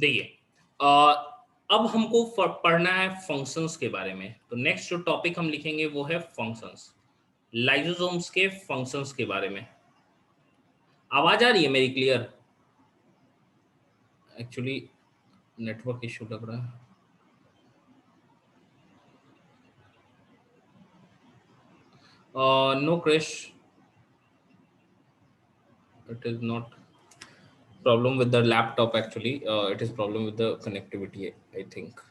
देखिए, अब हमको पढ़ना है फंक्शंस के बारे में। तो नेक्स्ट जो टॉपिक हम लिखेंगे वो है फंक्शंस, लाइसोसोम्स के फंक्शंस के बारे में। आवाज आ रही है मेरी क्लियर? एक्चुअली नेटवर्क इशू लग रहा है। No Krish, it is not problem with the laptop actually. It is problem with the connectivity, I think.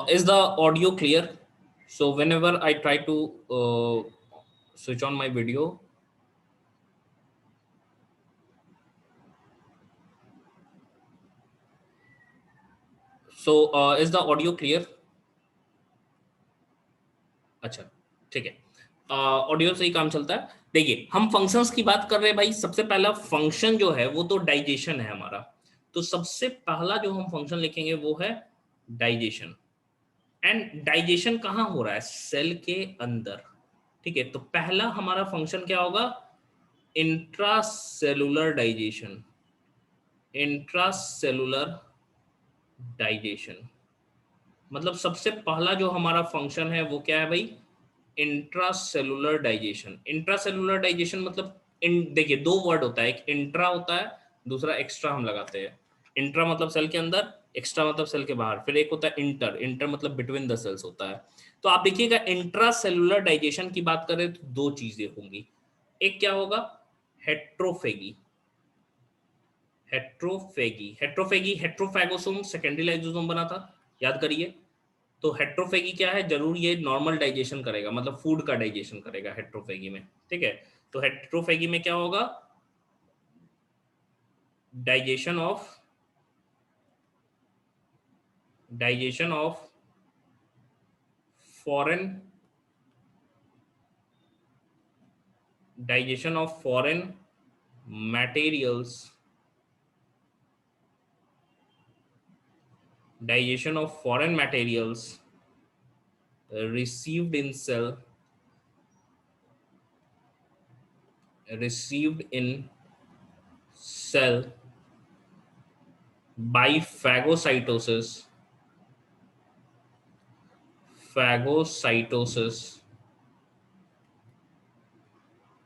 Is the audio clear? So whenever I try to switch on my video. So is the audio clear? अच्छा, ठीक है। Audio से ही काम चलता है। देखिए, हम functions की बात कर रहे हैं भाई। सबसे पहला फंक्शन जो है वो तो डाइजेशन है हमारा। तो सबसे पहला जो हम फंक्शन लिखेंगे वो है डाइजेशन। एंड डाइजेशन कहाँ हो रहा है? सेल के अंदर। ठीक है, तो पहला हमारा फंक्शन क्या होगा? Intracellular digestion. इंट्रासेलुलर डाइजेशन मतलब सबसे पहला जो हमारा फंक्शन है वो क्या है भाई? Intracellular digestion. इंट्रासेलुलर डाइजेशन मतलब देखिए, दो वर्ड होता है, एक इंट्रा होता है, दूसरा एक्स्ट्रा हम लगाते हैं। इंट्रा मतलब सेल के अंदर, एक्स्ट्रा मतलब सेल के बाहर। फिर एक होता है इंटर। इंटर मतलब बिटवीन द सेल्स होता है। तो आप देखिएगा, इंट्रासेलुलर डाइजेशन की बात करें तो दो चीजें होंगी। एक क्या होगा? हेट्रोफेगी। हेट्रोफेगी, हेट्रोफेगी, हेट्रोफैगोसोम सेकेंडरी लाइसोसोम बना था, याद करिए। तो हेट्रोफेगी क्या है? जरूर ये नॉर्मल डाइजेशन करेगा, मतलब फूड का डाइजेशन करेगा हेट्रोफेगी में। ठीक है, तो हेट्रोफेगी में क्या होगा? Digestion of digestion of foreign digestion of foreign materials. Digestion of foreign materials received in cell received in cell by phagocytosis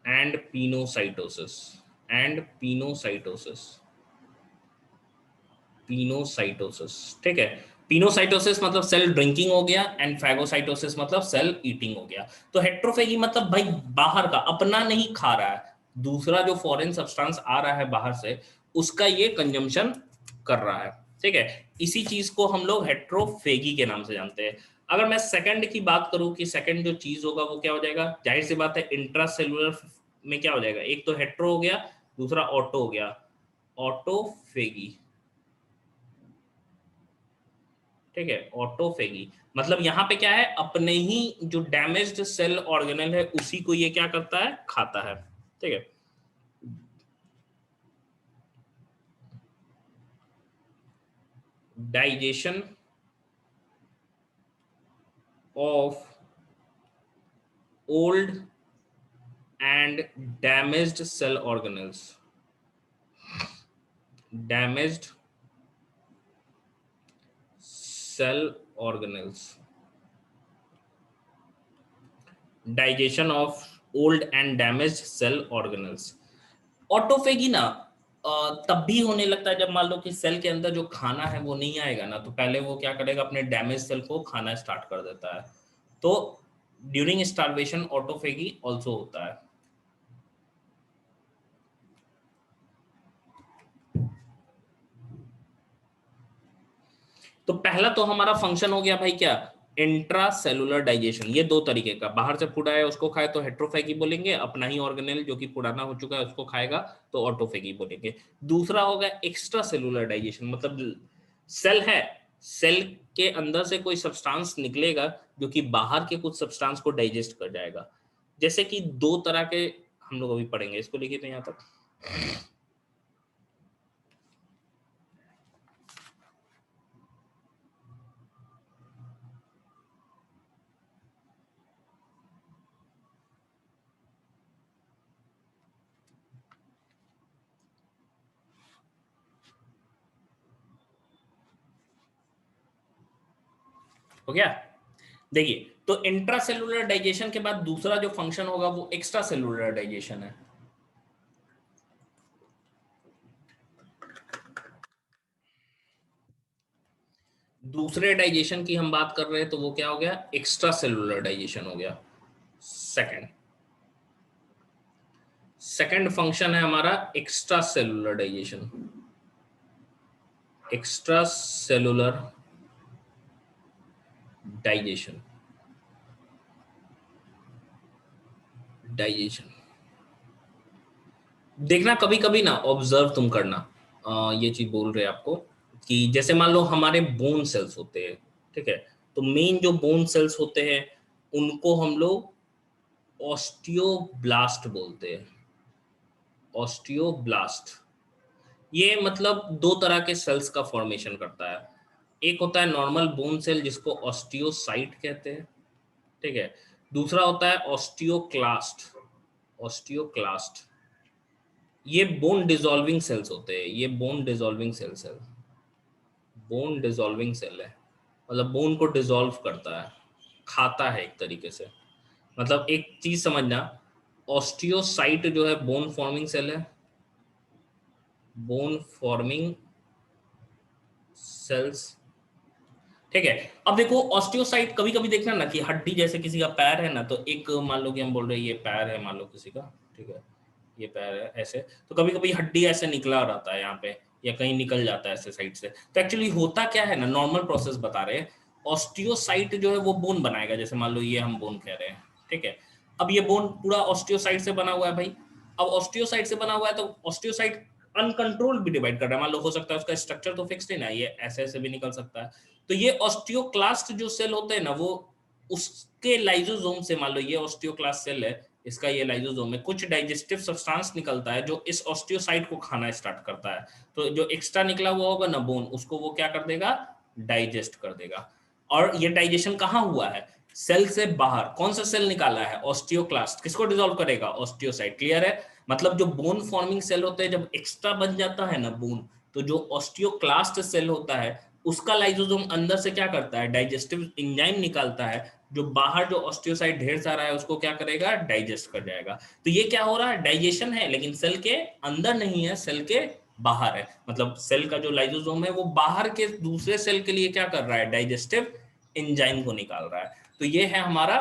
and pinocytosis and pinocytosis pinocytosis. ठीक है, पिनोसाइटोसिस मतलब सेल ड्रिंकिंग हो गया, एंड फैगोसाइटोसिस मतलब cell eating हो गया। तो हेट्रोफेगी मतलब भाई बाहर का, अपना नहीं खा रहा है, दूसरा जो फॉरेन सब्सटेंस आ रहा है बाहर से उसका ये कंजम्पशन कर रहा है। ठीक है, इसी चीज को हम लोग हेट्रोफेगी के नाम से जानते हैं। अगर मैं सेकंड की बात करूं कि सेकंड जो चीज होगा वो क्या हो जाएगा, जाहिर सी बात है इंट्रासेलुलर में क्या हो जाएगा, एक तो हेट्रो हो गया, दूसरा ऑटो हो गया, ऑटोफेगी। ठीक है, ऑटोफेगी मतलब यहाँ पे क्या है, अपने ही जो डैमेज्ड सेल ऑर्गेनल है उसी को ये क्या करता है, खाता है। ठीक है, digestion of old and damaged cell organelles. Damaged cell organelles. Digestion of old and damaged cell organelles. Autophagy ना तब भी होने लगता है जब मान लो कि सेल के अंदर जो खाना है वो नहीं आएगा ना, तो पहले वो क्या करेगा, अपने डैमेज सेल को खाना स्टार्ट कर देता है। तो ड्यूरिंग स्टार्वेशन ऑटोफेगी ऑल्सो होता है। तो पहला तो हमारा फंक्शन हो गया भाई क्या, इंट्रा सेलुलर डाइजेशन। ये दो तरीके का, बाहर से फूड आया उसको खाए तो हेट्रोफेगी बोलेंगे, अपना ही ऑर्गेनेल जो कि पुराना हो चुका है उसको खाएगा तो ऑटोफेगी बोलेंगे। दूसरा होगा एक्स्ट्रा सेलुलर डाइजेशन, मतलब सेल है, सेल के अंदर से कोई सब्सटेंस निकलेगा जो कि बाहर के कुछ सब्सटेंस को डाइजेस्ट कर जाएगा। जैसे कि दो तरह के हम लोग अभी पढ़ेंगे, इसको लिखिए तो यहाँ तक। हो गया। देखिए, तो इंट्रा सेलुलर डाइजेशन के बाद दूसरा जो फंक्शन होगा वो एक्स्ट्रा सेलुलर डाइजेशन है। दूसरे डाइजेशन की हम बात कर रहे हैं तो वो क्या हो गया, एक्स्ट्रा सेलुलर डाइजेशन हो गया। सेकंड सेकंड फंक्शन है हमारा extra cellular digestion. Extra cellular digestion digestion देखना, कभी कभी ना ऑब्जर्व तुम करना, ये चीज बोल रहे हैं आपको कि जैसे मान लो हमारे बोन सेल्स होते हैं, ठीक है, तो मेन जो बोन सेल्स होते हैं उनको हम लोग ऑस्टियोब्लास्ट बोलते हैं। ऑस्टियोब्लास्ट, ये मतलब दो तरह के सेल्स का फॉर्मेशन करता है। एक होता है नॉर्मल बोन सेल जिसको ऑस्टियोसाइट कहते हैं, ठीक है। दूसरा होता है ऑस्टियोक्लास्ट। ऑस्टियोक्लास्ट ये बोन डिसॉल्विंग सेल्स होते हैं, ये बोन डिसॉल्विंग सेल्स है। बोन डिसॉल्विंग सेल है, मतलब बोन को डिसॉल्व करता है, खाता है एक तरीके से। मतलब एक चीज समझना, ऑस्टियोसाइट जो है बोन फॉर्मिंग सेल है, बोन फॉर्मिंग सेल्स, ठीक है। अब देखो ऑस्टियोसाइट कभी कभी देखना ना कि हड्डी, जैसे किसी का पैर है ना, तो एक मान लो कि हम बोल रहे हैं ये पैर है मान लो किसी का, ठीक है, ये पैर है ऐसे, तो कभी कभी हड्डी ऐसे निकला रहता है यहाँ पे, या कहीं निकल जाता है ऐसे साइड से। तो एक्चुअली होता क्या है ना, नॉर्मल प्रोसेस बता रहे हैं, ऑस्टियोसाइट जो है वो बोन बनाएगा, जैसे मान लो ये हम बोन कह रहे हैं, ठीक है। अब ये बोन पूरा ऑस्टियोसाइट से बना हुआ है भाई। अब ऑस्टियोसाइट से बना हुआ है तो ऑस्टियोसाइट अनकंट्रोल्ड भी डिवाइड कर रहा है, मान लो हो सकता है उसका स्ट्रक्चर तो फिक्स नहीं ना, ये ऐसे ऐसे भी निकल सकता है। तो ये ऑस्टियोक्लास्ट जो सेल होते हैं ना, वो उसके लाइजोसोम से, मान लो ये ऑस्टियोक्लास्ट सेल है, इसका ये लाइजोसोम में कुछ डाइजेस्टिव सब्सटेंस निकलता है जो इस ऑस्टियोसाइट को खाना स्टार्ट करता है। तो जो एक्स्ट्रा निकला हुआ होगा ना बोन, उसको वो क्या कर देगा, डाइजेस्ट कर देगा। और ये डाइजेशन कहाँ हुआ है, सेल से बाहर। कौन सा सेल निकाला है, ऑस्टियोक्लास्ट, किसको डिसॉल्व करेगा, ऑस्टियोसाइट। क्लियर है। मतलब जो बोन फॉर्मिंग सेल होते हैं, जब एक्स्ट्रा बन जाता है ना बोन, तो जो ऑस्टियोक्लास्ट सेल होता है उसका लाइसोसोम अंदर से क्या करता है, डाइजेस्टिव एंजाइम निकालता है, जो बाहर जो ऑस्टियोसाइट ढेर सारा है उसको क्या करेगा, डाइजेस्ट कर जाएगा। तो ये क्या हो रहा है, डाइजेशन है, लेकिन सेल के अंदर नहीं है, सेल के बाहर है। मतलब सेल का जो लाइसोसोम है वो बाहर के दूसरे सेल के लिए क्या कर रहा है, डाइजेस्टिव एंजाइम को निकाल रहा है। तो ये है हमारा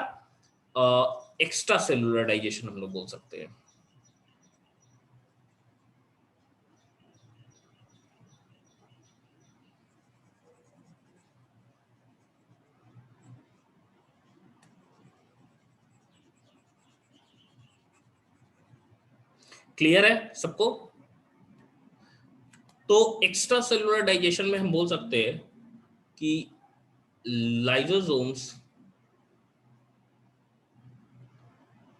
एक्स्ट्रा सेलुलर डाइजेशन, हम लोग बोल सकते हैं। क्लियर है सबको। तो एक्स्ट्रा सेलुलर डाइजेशन में हम बोल सकते हैं कि lysosomes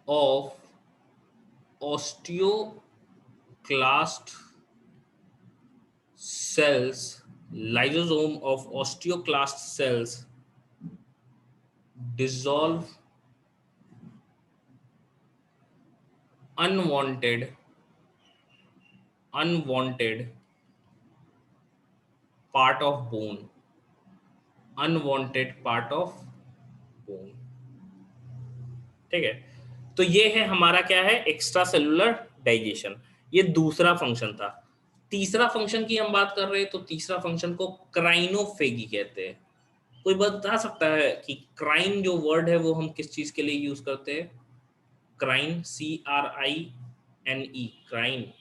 of osteoclast cells, lysosome of osteoclast cells dissolve unwanted unwanted part of bone, unwanted part of bone, ठीक है। तो ये है हमारा क्या है, एक्स्ट्रा सेलुलर डाइजेशन। ये दूसरा फंक्शन था। तीसरा फंक्शन की हम बात कर रहे हैं, तो तीसरा फंक्शन को क्राइनोफेगी कहते हैं। कोई बता सकता है कि क्राइन जो वर्ड है वो हम किस चीज के लिए यूज करते हैं, क्राइन, CRINE, क्राइन,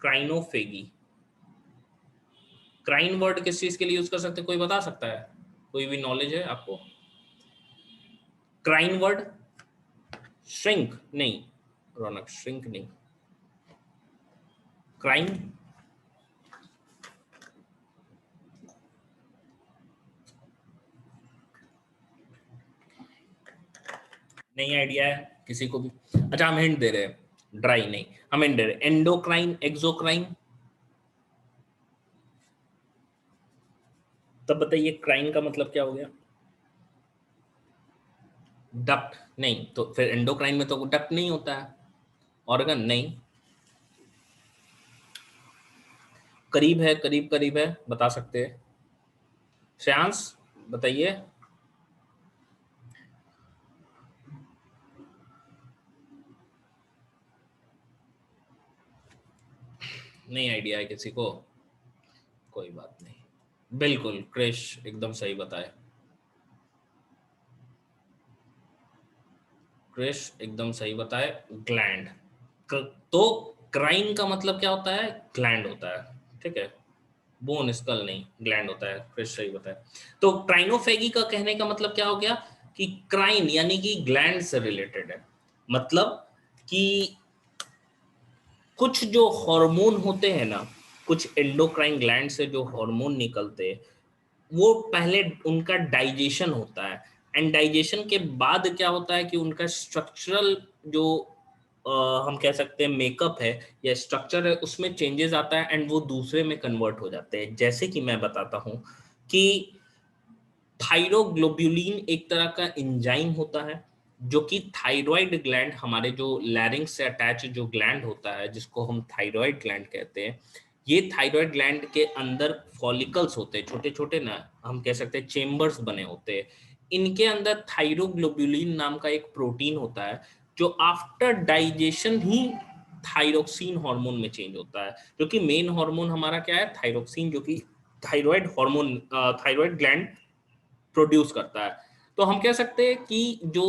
क्राइनोफेगी, क्राइन वर्ड किस चीज के लिए यूज कर सकते हैं, कोई बता सकता है, कोई भी नॉलेज है आपको, क्राइन वर्ड। श्रिंक नहीं, रौनक श्रिंक नहीं, क्राइन नहीं आइडिया है किसी को भी। अच्छा हम हिंट दे रहे हैं, ड्राई नहीं, हम हिंट दे रहे हैं, एंडोक्राइन, एक्सोक्राइन। तब बताइए क्राइन का मतलब क्या हो गया, डक्ट नहीं, तो फिर एंडोक्राइन में तो डक्ट नहीं होता है, ऑर्गन नहीं। करीब है, करीब करीब है, बता सकते हैं श्रेयांश। बताइए। नहीं आइडिया है किसी को? कोई बात नहीं, बिल्कुल क्रिश एकदम सही बताए। क्रिश एकदम सही बताए, ग्लैंड। तो क्राइन का मतलब क्या होता है? ग्लैंड होता है, ठीक है। बोन स्कल नहीं, ग्लैंड होता है, क्रिश सही बताए। तो क्राइनोफेगी का कहने का मतलब क्या हो गया कि क्राइन यानी कि ग्लैंड से रिलेटेड है। मतलब कि कुछ जो हार्मोन होते हैं ना, कुछ एंडोक्राइन ग्लैंड से जो हार्मोन निकलते हैं, वो पहले उनका डाइजेशन होता है। एंड डाइजेशन के बाद क्या होता है कि उनका स्ट्रक्चरल जो हम कह सकते हैं मेकअप है या स्ट्रक्चर है, उसमें चेंजेस आता है एंड वो दूसरे में कन्वर्ट हो जाते हैं। जैसे कि मैं बताता हूँ कि थायरोग्लोब्युलिन एक तरह का एंजाइम होता है जो कि थायराइड ग्लैंड, हमारे जो लैरिंग्स से अटैच जो ग्लैंड होता है जिसको हम थायराइड ग्लैंड कहते हैं, ये थायराइड ग्लैंड के अंदर फॉलिकल्स होते हैं, छोटे छोटे ना, हम कह सकते हैं चेम्बर्स बने होते हैं। इनके अंदर थायरोग्लोब्युलिन नाम का एक प्रोटीन होता है जो आफ्टर डाइजेशन ही थायरोक्सिन हार्मोन में चेंज होता है। जो कि मेन हार्मोन हमारा क्या है? थायरोक्सिन, जो कि thyroid hormone, thyroid gland produce करता है। तो हम कह सकते हैं कि जो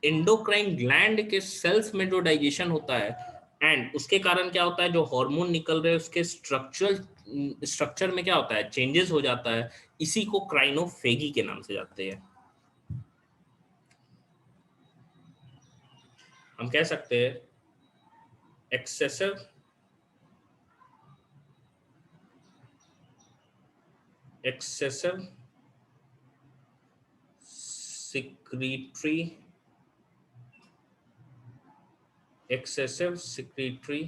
एंडोक्राइन ग्लैंड के सेल्स में जो डाइजेशन होता है एंड उसके कारण क्या होता है, जो हार्मोन निकल रहे हैं उसके स्ट्रक्चर में क्या होता है, चेंजेस हो जाता है। इसी को क्राइनोफेगी के नाम से जानते हैं। हम कह सकते हैं excessive excessive secretory excessive secretory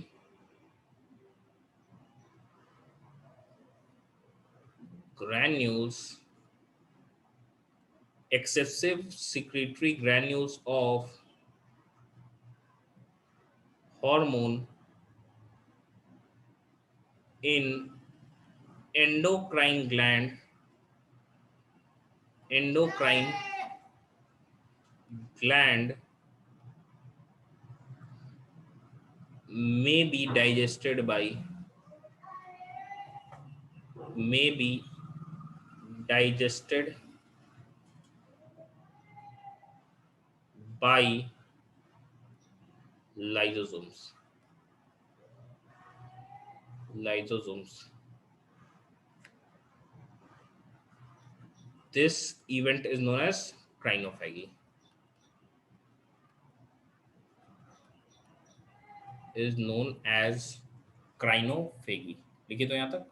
granules excessive secretory granules of hormone in endocrine gland endocrine gland may be digested by may be digested by lysosomes lysosomes. This event is known as crinophagy. Is known as crinophagy. लिखिए तो यहाँ तक।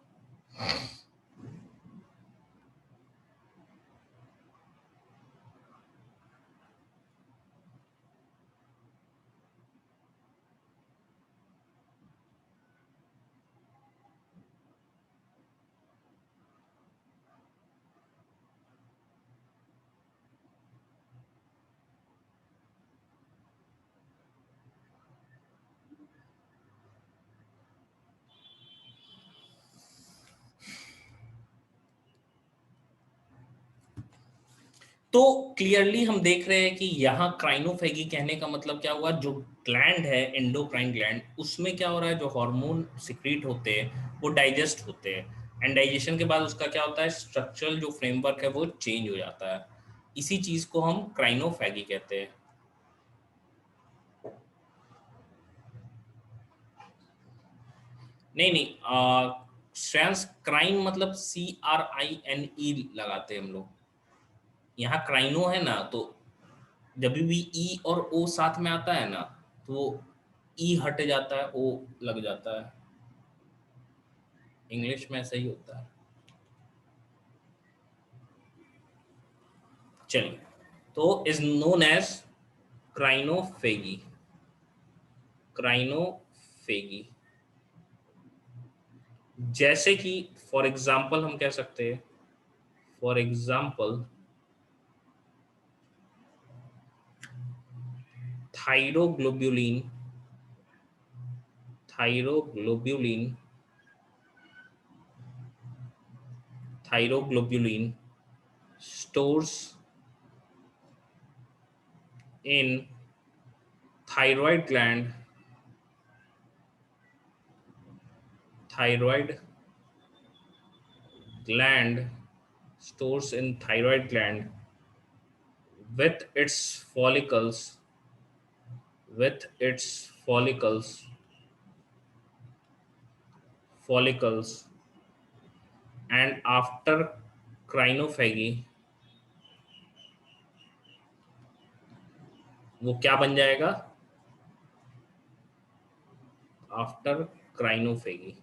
तो clearly हम देख रहे हैं कि यहाँ क्राइनोफेगी कहने का मतलब क्या हुआ, जो ग्लैंड है एंडोक्राइन ग्लैंड, उसमें क्या हो रहा है, जो हार्मोन सिक्रीट होते हैं वो डाइजेस्ट होते हैं एंड डाइजेशन के बाद उसका क्या होता है, स्ट्रक्चरल जो फ्रेमवर्क है वो चेंज हो जाता है। इसी चीज को हम क्राइनोफेगी कहते हैं। नहीं नहीं, श्रेयांश, क्राइन मतलब CRINE लगाते हैं हम लोग। यहाँ क्राइनो है ना, तो जब भी ई और ओ साथ में आता है ना, तो ई हट जाता है, ओ लग जाता है। इंग्लिश में ऐसा ही होता है। चलिए, तो is known as crinophagy. Crinophagy, जैसे कि फॉर एग्जाम्पल हम कह सकते हैं, for example thyroglobulin, thyroglobulin thyroglobulin stores in thyroid gland, thyroid gland, stores in thyroid gland with its follicles, with its follicles, and after crinophagy वो क्या बन जाएगा? आफ्टर क्राइनोफेगी।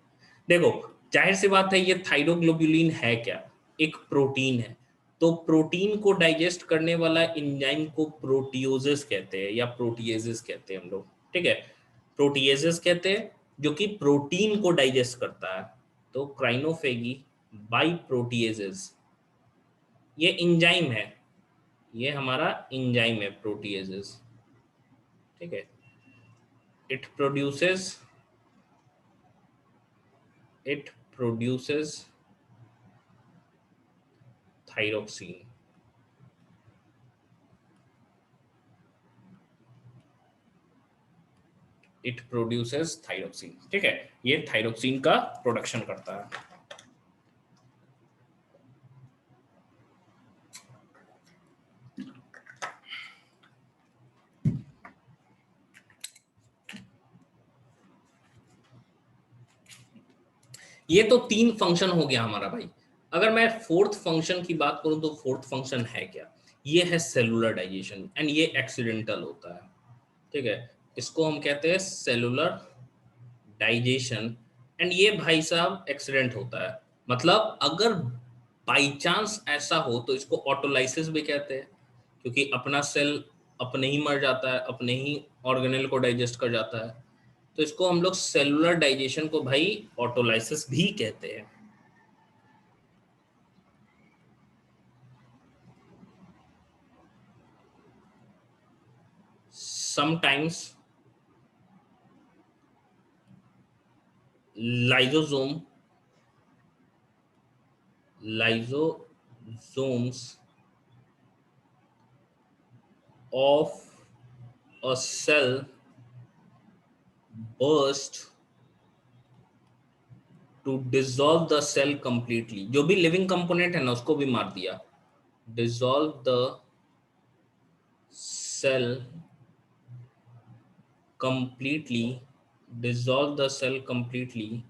देखो, जाहिर सी बात है, ये थाइरोग्लोबुलिन है क्या? एक प्रोटीन है। तो प्रोटीन को डाइजेस्ट करने वाला एंजाइम को प्रोटियोजेस कहते हैं या प्रोटीएजेस कहते हैं हम लोग, ठीक है? प्रोटीएजेस कहते हैं जो कि प्रोटीन को डाइजेस्ट करता है। तो क्राइनोफेगी बाय प्रोटीएजेस, ये एंजाइम है, ये हमारा एंजाइम है प्रोटीएजेस, ठीक है? It produces, it produces thyroxine, it produces thyroxine, ठीक है? ये थायरोक्सिन का प्रोडक्शन करता है। ये तो 3 फंक्शन हो गया हमारा भाई। अगर मैं फोर्थ फंक्शन की बात करूं तो फोर्थ फंक्शन है क्या? ये है सेलुलर डाइजेशन, एंड ये एक्सीडेंटल होता है, ठीक है? इसको हम कहते हैं सेलुलर डाइजेशन, एंड ये भाई साहब एक्सीडेंट होता है। मतलब अगर बाई चांस ऐसा हो तो इसको ऑटोलाइसिस भी कहते हैं, क्योंकि अपना सेल अपने ही मर जाता है, अपने ही ऑर्गेनेल को डाइजेस्ट कर जाता है। तो इसको हम लोग सेलुलर डाइजेशन को भाई ऑटोलाइसिस भी कहते हैं। Sometimes lysosome, lysosomes of a cell burst to dissolve the cell completely। जो भी लिविंग कंपोनेंट है ना उसको भी मार दिया। dissolve the cell completely, dissolve the cell completely,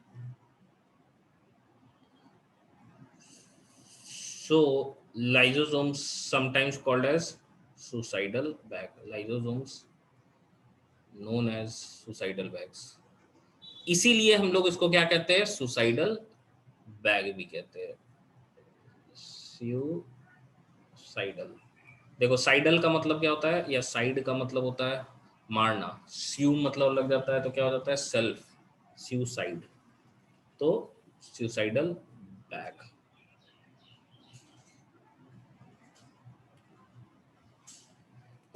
so lysosomes sometimes called as suicidal bag, lysosomes known as suicidal bags। इसीलिए हम लोग इसको क्या कहते हैं? सुसाइडल बैग भी कहते हैं, सुसाइडल। देखो, साइडल का मतलब क्या होता है, या साइड का मतलब होता है मारना, स्यू मतलब लग जाता है तो क्या हो जाता है? Self, suicide. तो सुसाइडल बैग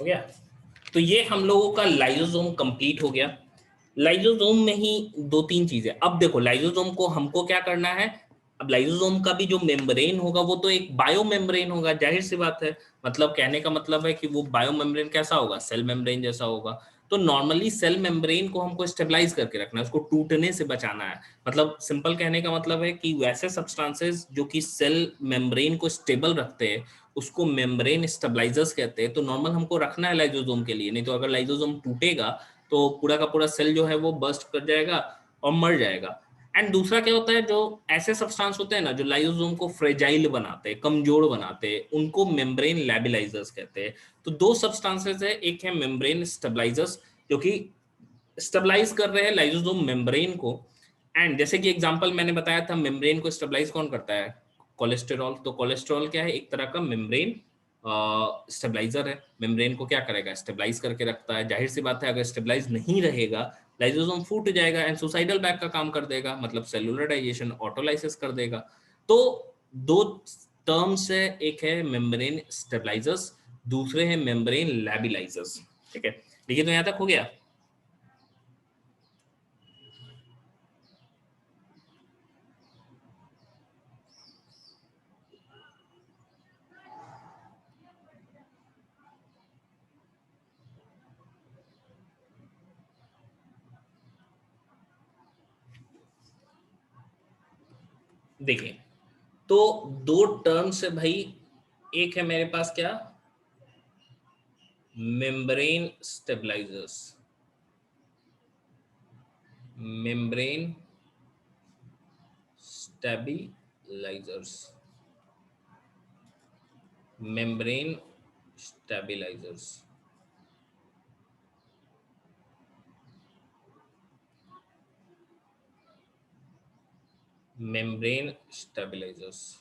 हो गया। तो ये हम लोगों का लाइसोसोम कंप्लीट हो गया। लाइसोसोम में ही 2-3 चीजें। अब देखो, लाइसोसोम को हमको क्या करना है? अब लाइसोसोम का भी जो मेम्ब्रेन होगा वो तो एक बायो मेम्ब्रेन होगा, जाहिर सी बात है। मतलब कहने का मतलब है कि वो बायो मेम्ब्रेन कैसा होगा? सेल मेम्ब्रेन जैसा होगा। तो नॉर्मली सेल मेम्ब्रेन को हमको स्टेबलाइज करके रखना है, उसको टूटने से बचाना है। मतलब सिंपल कहने का मतलब है कि वैसे सब्सटेंसेस जो कि सेल मेम्ब्रेन को स्टेबल रखते हैं उसको मेम्ब्रेन स्टेबलाइजर्स कहते हैं। तो नॉर्मल हमको रखना है लाइसोसोम के लिए, नहीं तो अगर लाइसोसोम टूटेगा तो पूरा का पूरा सेल जो है वो बर्स्ट कर जाएगा और मर जाएगा। एंड दूसरा क्या होता है, जो ऐसे सब्सटेंस होते हैं ना जो लाइसोसोम को फ्रेजाइल बनाते हैं, कमजोर बनाते हैं, उनको मेम्ब्रेन लैबिलाइजर्स कहते हैं। तो 2 सब्सटेंसेस है, एक है मेम्ब्रेन स्टेबलाइजर्स जो कि स्टेबलाइज कर रहे हैं लाइसोसोम मेम्ब्रेन को। एंड जैसे कि एग्जांपल मैंने बताया था, मेम्ब्रेन को स्टेबलाइज कौन करता है? कोलेस्टेरॉल। तो कोलेस्टेरॉल क्या है? एक तरह का मेम्ब्रेन स्टेबलाइजर है। मेम्ब्रेन को क्या करेगा? स्टेबलाइज करके रखता है। जाहिर सी बात है, अगर स्टेबलाइज नहीं रहेगा लाइसोसोम फूट जाएगा एंड सुसाइडल बैग का काम कर देगा, मतलब सेलुलर डाइजेशन, ऑटोलाइसिस कर देगा। तो 2 टर्म्स है, एक है मेम्ब्रेन स्टेबलाइजर्स, दूसरे है मेम्ब्रेन लैबिलाइजर्स, ठीक है? देखिए, तो यहां तक हो गया। देखिए, तो दो टर्म्स है भाई, एक है मेरे पास क्या, membrane stabilisers, membrane stabilisers, membrane stabilisers, membrane stabilisers.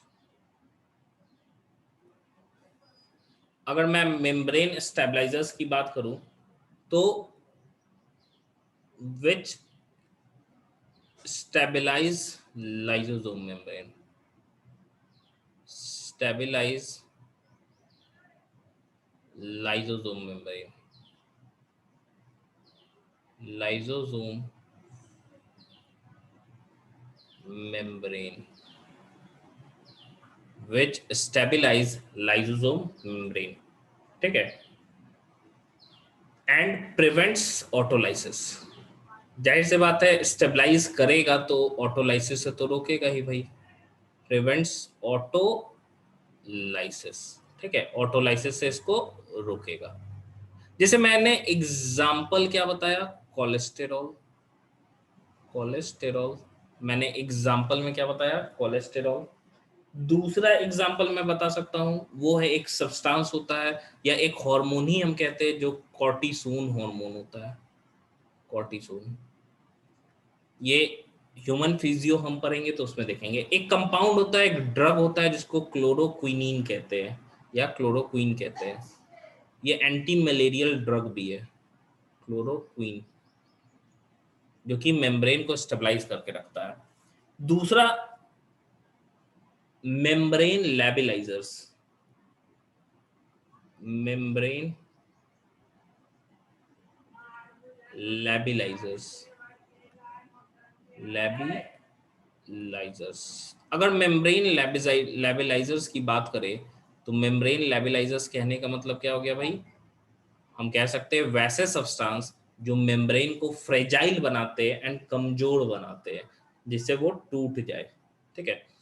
अगर मैं मेम्ब्रेन स्टेबलाइजर्स की बात करूं तो which stabilise lysosome membrane, stabilise lysosome membrane, lysosome membrane which stabilize lysosome membrane, ठीक है, एंड प्रिवेंट्स ऑटोलाइसिस। जाहिर सी बात है, स्टेबलाइज करेगा तो ऑटोलाइसिस से तो रोकेगा ही भाई, प्रिवेंट्स ऑटोलाइसिस, ठीक है, ऑटोलाइसिस से इसको रोकेगा। जैसे मैंने एग्जाम्पल क्या बताया, कोलेस्टेरॉल, कोलेस्टेरॉल, मैंने एग्जाम्पल में क्या बताया, कोलेस्टेरॉल। दूसरा एग्जाम्पल मैं बता सकता हूं, वो है एक सब्सटेंस होता है या एक हार्मोन ही हम कहते हैं, जो कॉर्टिसोन हार्मोन होता है, कॉर्टिसोन। ये ह्यूमन फिजियो हम पढ़ेंगे तो उसमें देखेंगे। एक कंपाउंड होता है, एक ड्रग होता है जिसको क्लोरोक्विनीन कहते हैं या क्लोरोक्विन कहते हैं। ये एंटी मलेरियल ड्रग भी है, क्लोरोक्विन, जो कि मेम्ब्रेन को स्टेबलाइज करके रखता है। दूसरा, मेम्ब्रेन लैबिलाइजर्स, मेम्ब्रेन लैबिलाइजर्स, लैबिलाइजर्स। अगर मेम्ब्रेन लैबिलाइजर्स की बात करें तो मेम्ब्रेन लैबिलाइजर्स कहने का मतलब क्या हो गया भाई, हम कह सकते हैं वैसे सब्सटेंस जो मेम्ब्रेन को फ्रेजाइल बनाते हैं एंड कमजोर बनाते हैं, जिससे वो टूट जाए, ठीक है।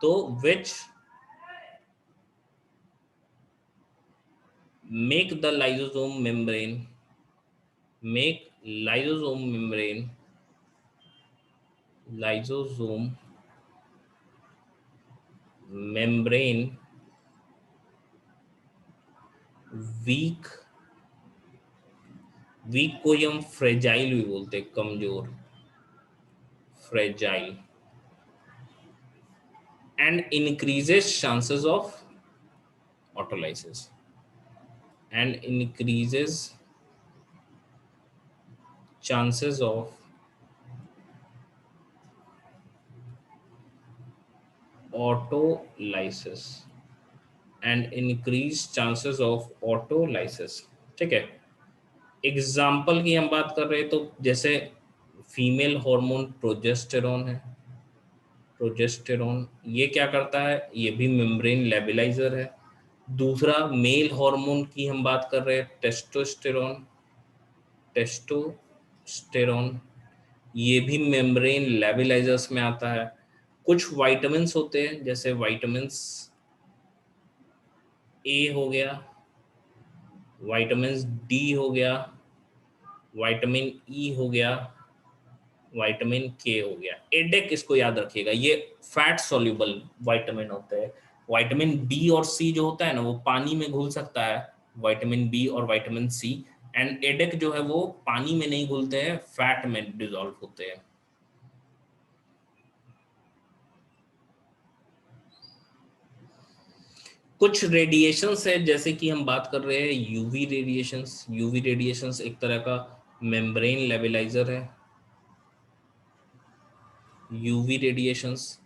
तो which make the lysosome membrane, make lysosome membrane, lysosome membrane weak, weak को ही हम फ्रेजाइल भी बोलते हैं, कमजोर, fragile, and increases chances of autolysis, and increases chances of autolysis, and increase chances of autolysis, ठीक है। एग्जाम्पल की हम बात कर रहे हैं तो जैसे फीमेल हार्मोन प्रोजेस्टेरॉन है, प्रोजेस्टेरॉन ये क्या करता है, ये भी मेम्ब्रेन लेबलाइजर है। दूसरा, मेल हार्मोन की हम बात कर रहे हैं, टेस्टोस्टेरॉन, टेस्टोस्टेरॉन ये भी मेम्ब्रेन लेबलाइजर्स में आता है। कुछ वाइटामिन्स होते हैं, जैसे वाइटामिन्स ए हो गया, वाइटामिन डी हो गया, विटामिन ई हो गया, विटामिन के हो गया। एडेक इसको याद रखिएगा, ये फैट सॉल्युबल विटामिन होते हैं। विटामिन बी और सी जो होता है ना, वो पानी में घुल सकता है, विटामिन बी और विटामिन सी। एंड एडेक जो है वो पानी में नहीं घुलते हैं, फैट में डिसॉल्व होते हैं। कुछ रेडिएशंस है, जैसे कि हम बात कर रहे हैं यूवी रेडिएशंस। यूवी रेडिएशंस एक तरह का मेम्ब्रेन लेवलाइजर है, UV radiations.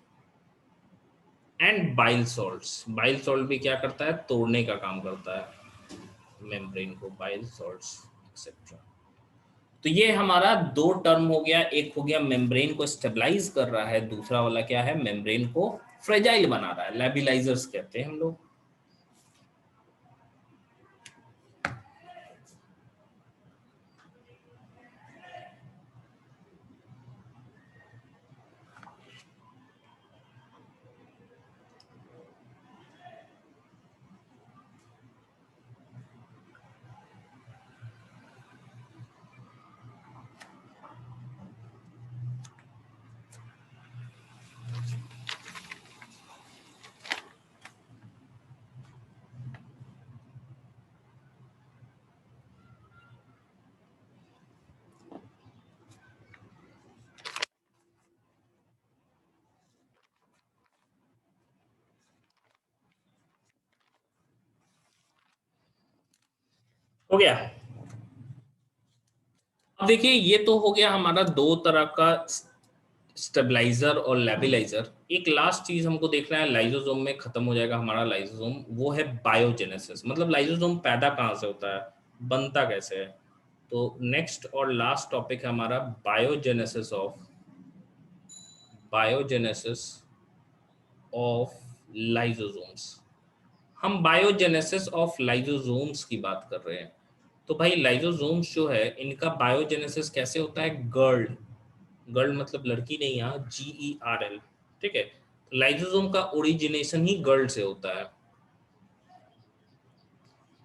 And bile salts, bile salt भी क्या करता है, तोड़ने का काम करता है मेम्ब्रेन को, बाइल सॉल्ट्स एक्सेट्रा। तो ये हमारा दो टर्म हो गया, एक हो गया मेम्ब्रेन को स्टेबलाइज कर रहा है, दूसरा वाला क्या है, मेम्ब्रेन को फ्रेजाइल बना रहा है, लेबिलाइजर्स कहते हैं हम लोग। हो गया। अब देखिए ये तो हो गया हमारा दो तरह का स्टेबलाइजर और लेबलाइजर। एक लास्ट चीज हमको देखना है, लाइसोसोम में खत्म हो जाएगा हमारा लाइसोसोम, वो है बायोजेनेसिस। मतलब लाइसोसोम पैदा कहाँ से होता है, बनता कैसे है। तो नेक्स्ट और लास्ट टॉपिक है हमारा बायोजेनेसिस ऑफ लाइसोसोम्स। हम बायोजेनेसिस ऑफ लाइसोसोम्स की बात कर रहे हैं। तो भाई लाइसोसोम्स जो है इनका बायोजेनेसिस कैसे होता है। गर्ल, गर्ल मतलब लड़की नहीं, यहाँ GERL, ठीक है। लाइसोसोम का ओरिजिनेशन ही गर्ल से होता है।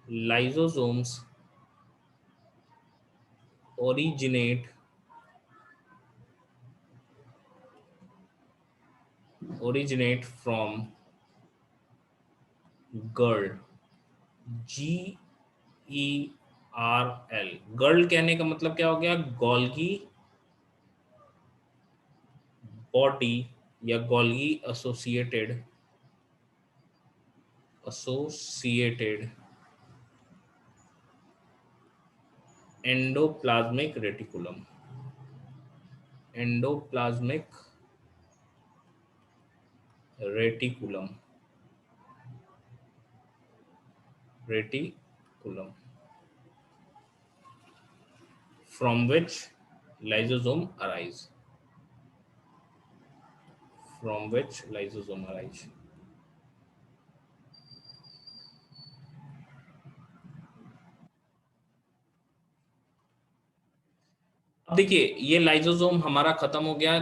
Lysosomes originate from girl, GERL। Girl कहने का मतलब क्या हो गया, गोल्गी बॉडी या Golgi associated endoplasmic reticulum. Endoplasmic reticulum reticulum from which lysosome arise, from which lysosome arise। अब देखिए ये लाइसोसोम हमारा खत्म हो गया।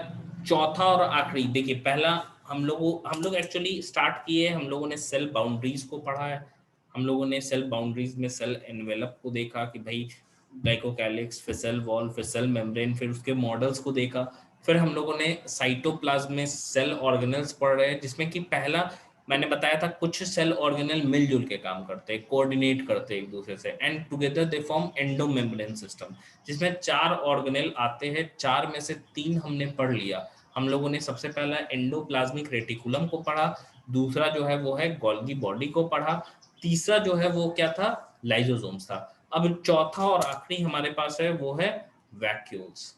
चौथा और आखिरी देखिए, पहला हम लोग एक्चुअली स्टार्ट किए, हम लोगों ने सेल बाउंड्रीज को पढ़ा है। हम लोगों ने सेल बाउंड्रीज में सेल एनवेलप को देखा कि भाई ग्लाइकोकैलिक्स, फिर सेल वॉल, फिर सेल मेम्ब्रेन, फिर उसके मॉडल्स को देखा। फिर हम लोगों ने साइटोप्लाज्म में सेल ऑर्गेनल्स पढ़ रहे हैं, जिसमें कि पहला मैंने बताया था कुछ सेल ऑर्गेनल मिलजुल के काम करते हैं, कोऑर्डिनेट करते हैं एक दूसरे से, and together they form endomembrane system, जिसमें 4 ऑर्गेनल आते हैं। 4 में से 3 हमने पढ़ लिया। हम लोगों ने सबसे पहला एंडोप्लाज्मिक रेटिकुलम को पढ़ा, दूसरा जो है वो है गोल्गी बॉडी को पढ़ा, तीसरा जो है वो क्या था, लाइसोसोम्स था। अब चौथा और आखिरी हमारे पास है वो है वैक्यूल्स,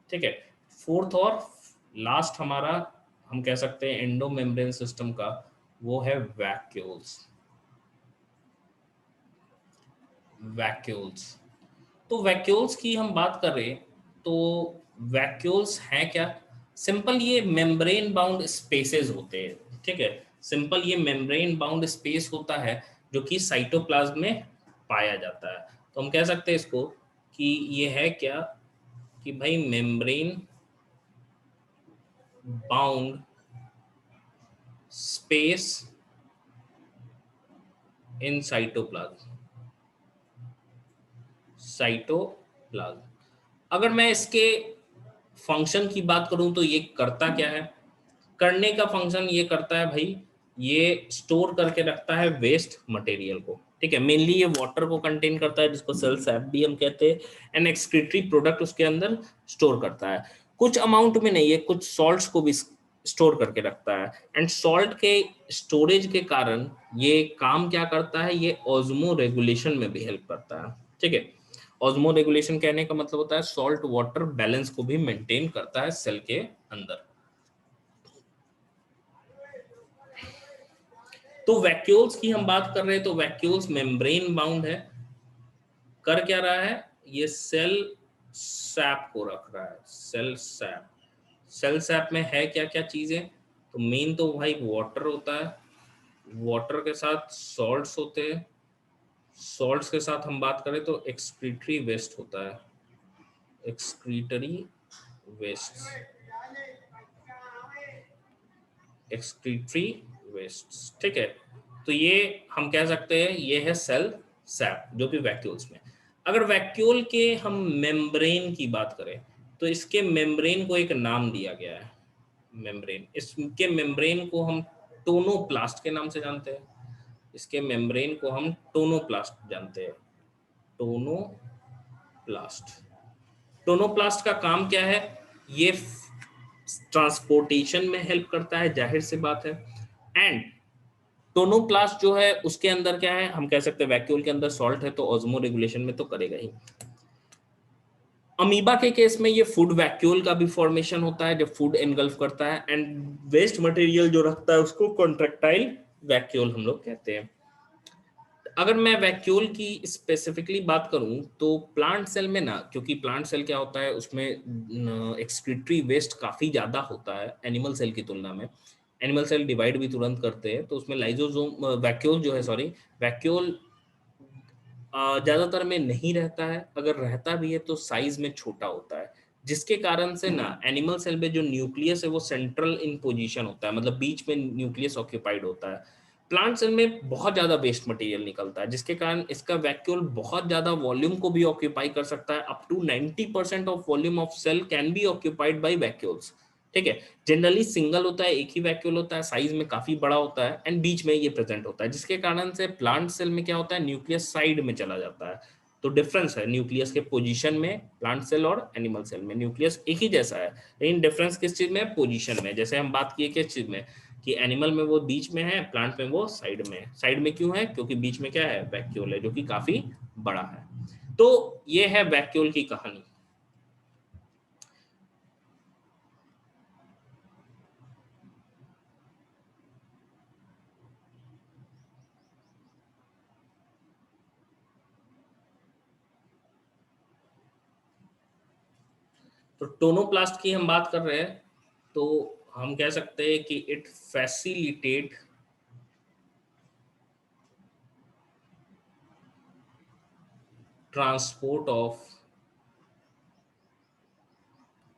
ठीक है। फोर्थ और लास्ट हमारा हम कह सकते हैं एंडो मेम्ब्रेन सिस्टम का, वो है वैक्यूल्स। वैक्यूल्स, तो वैक्यूल्स की हम बात करें तो वैक्यूल्स हैं क्या। सिंपल ये मेम्ब्रेन बाउंड स्पेसेस होते हैं, ठीक है। सिंपल ये मेम्ब्रेन बाउंड स्पेस होता है जो कि साइटोप्लाज्म में पाया जाता है। तो हम कह सकते हैं इसको कि ये है क्या, कि भाई membrane bound space in cytoplasm. अगर मैं इसके फंक्शन की बात करूं तो ये करता क्या है, करने का फंक्शन ये करता है भाई, ये स्टोर करके रखता है वेस्ट मटेरियल को, ठीक है। मेनली ये वाटर को कंटेन करता है, जिसको सेल सैप भी हम कहते हैं, एंड एक्सक्रीटरी प्रोडक्ट उसके अंदर स्टोर करता है। कुछ अमाउंट में नहीं है, कुछ सॉल्ट्स को भी स्टोर करके रखता है। एंड सॉल्ट के स्टोरेज के कारण ये काम क्या करता है, ये ऑस्मो रेगुलेशन में भी हेल्प करता है, ठीक है। ऑस्मो रेगुलेशन कहने का मतलब होता है सॉल्ट वाटर बैलेंस को भी मेंटेन करता है सेल के अंदर। तो वैक्यूल्स की हम बात कर रहे हैं, तो वैक्यूल्स मेम्ब्रेन बाउंड है। कर क्या रहा है, ये सेल सैप को रख रहा है, सेल सैप। सेल सैप में है क्या क्या चीजें, तो मेन तो भाई वाटर होता है, वाटर के साथ सॉल्ट्स होते हैं, सॉल्ट्स के साथ हम बात करें तो एक्सक्रीटरी वेस्ट होता है, एक्सक्रीटरी वेस्ट, एक्सक्रीटरी वेस्ट, ठीक है। तो ये हम कह सकते हैं ये है सेल सैप जो कि वैक्यूल्स में। अगर वैक्यूल के हम मेम्ब्रेन की बात करें तो इसके मेम्ब्रेन को एक नाम दिया गया है, मेम्ब्रेन, इसके मेम्ब्रेन को हम टोनोप्लास्ट के नाम से जानते हैं। इसके मेम्ब्रेन को हम टोनोप्लास्ट जानते हैं, टोनोप्लास्ट। टोनोप्लास्ट का काम क्या है, ये ट्रांसपोर्टेशन में हेल्प करता है, जाहिर सी बात है। एंड टोनोप्लास्ट जो है उसके अंदर क्या है, हम कह सकते हैं वैक्यूल के अंदर सॉल्ट है तो ऑस्मो रेगुलेशन में तो करेगा ही। अमीबा के केस में ये फूड वैक्यूल का भी फॉर्मेशन होता है जब फूड एनगल्फ करता है, एंड वेस्ट मटेरियल जो रखता है उसको कॉन्ट्रेक्टाइल वैक्यूल हम लोग कहते हैं। अगर मैं वैक्यूल की स्पेसिफिकली बात करूं तो प्लांट सेल में ना, क्योंकि प्लांट सेल क्या होता है उसमें एक्सक्रीटरी वेस्ट काफी ज्यादा होता है एनिमल सेल की तुलना में। एनिमल सेल डिवाइड भी तुरंत करते हैं तो उसमें लाइजोसोम वैक्यूल जो है, सॉरी वैक्यूल ज्यादातर में नहीं रहता है, अगर रहता भी है तो साइज में छोटा होता है, जिसके कारण से ना एनिमल सेल में जो न्यूक्लियस है वो सेंट्रल इन पोजीशन होता है, मतलब बीच में न्यूक्लियस ऑक्यूपाइड होता है। प्लांट सेल में बहुत ज्यादा वेस्ट मटेरियल निकलता है जिसके कारण इसका वैक्यूल बहुत ज्यादा वॉल्यूम को भी ऑक्यूपाई कर सकता है, up to 90% of volume of cell can be occupied by vacuoles. ठीक है, जनरली सिंगल होता है, एक ही वैक्यूल होता है, साइज में काफी बड़ा होता है एंड बीच में ये प्रेजेंट होता है, जिसके कारण से प्लांट सेल में क्या होता है न्यूक्लियस साइड में चला जाता है। तो डिफरेंस है न्यूक्लियस के पोजीशन में, प्लांट सेल और एनिमल सेल में न्यूक्लियस एक ही जैसा है, लेकिन डिफरेंस किस चीज में, पोजीशन में। जैसे हम बात किए किस चीज में, कि एनिमल में वो बीच में है, प्लांट में वो साइड में है। साइड में क्यों है, क्योंकि बीच में क्या है, वैक्यूल है जो कि काफी बड़ा है। तो ये है वैक्यूल की कहानी। तो टोनोप्लास्ट की हम बात कर रहे हैं, तो हम कह सकते हैं कि it facilitate transport of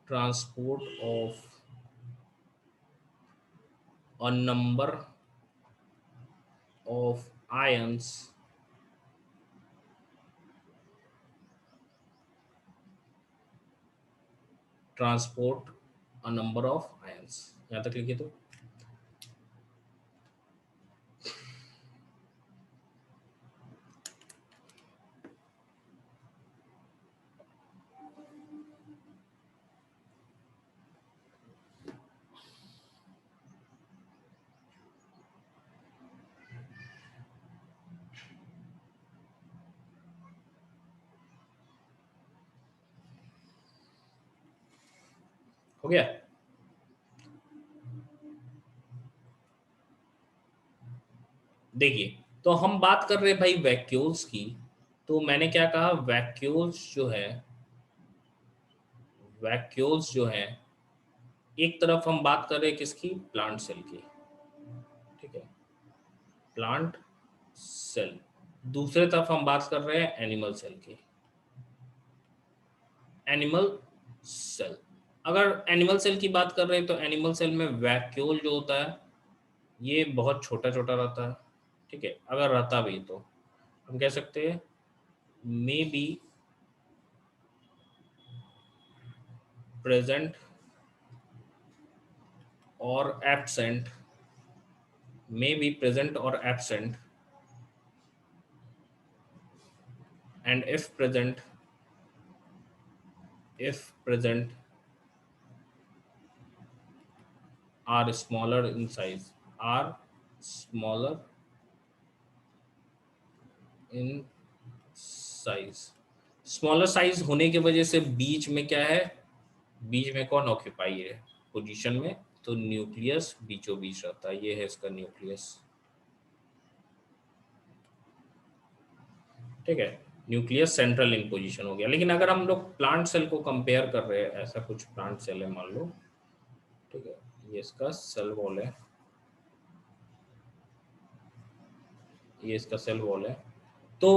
transport of a number of ions transport a number of ions। यहां तक लिखिए तो हो गया। देखिए, तो हम बात कर रहे हैं भाई वैक्यूल्स की। तो मैंने क्या कहा, वैक्यूल्स जो है, वैक्यूल्स जो है, एक तरफ हम बात कर रहे हैं किसकी, प्लांट सेल की। ठीक है, प्लांट सेल। दूसरे तरफ हम बात कर रहे हैं एनिमल सेल की, एनिमल सेल। अगर एनिमल सेल की बात कर रहे हैं तो एनिमल सेल में वैक्यूल जो होता है ये बहुत छोटा छोटा रहता है। ठीक है, अगर रहता भी तो हम कह सकते हैं मे बी प्रेजेंट और एब्सेंट, मे बी प्रेजेंट और absent, and if present are smaller in size, are smaller in size. Smaller size होने की वजह से बीच में क्या है, बीच में कौन ऑक्यूपाई है पोजीशन में, तो न्यूक्लियस बीचों बीच रहता है, ये है इसका न्यूक्लियस। ठीक है, न्यूक्लियस सेंट्रल इन पोजीशन हो गया। लेकिन अगर हम लोग प्लांट सेल को कंपेयर कर रहे हैं, ऐसा कुछ प्लांट सेल है मान लो, ठीक है, ये इसका सेल वॉल है, ये इसका सेल वॉल है। तो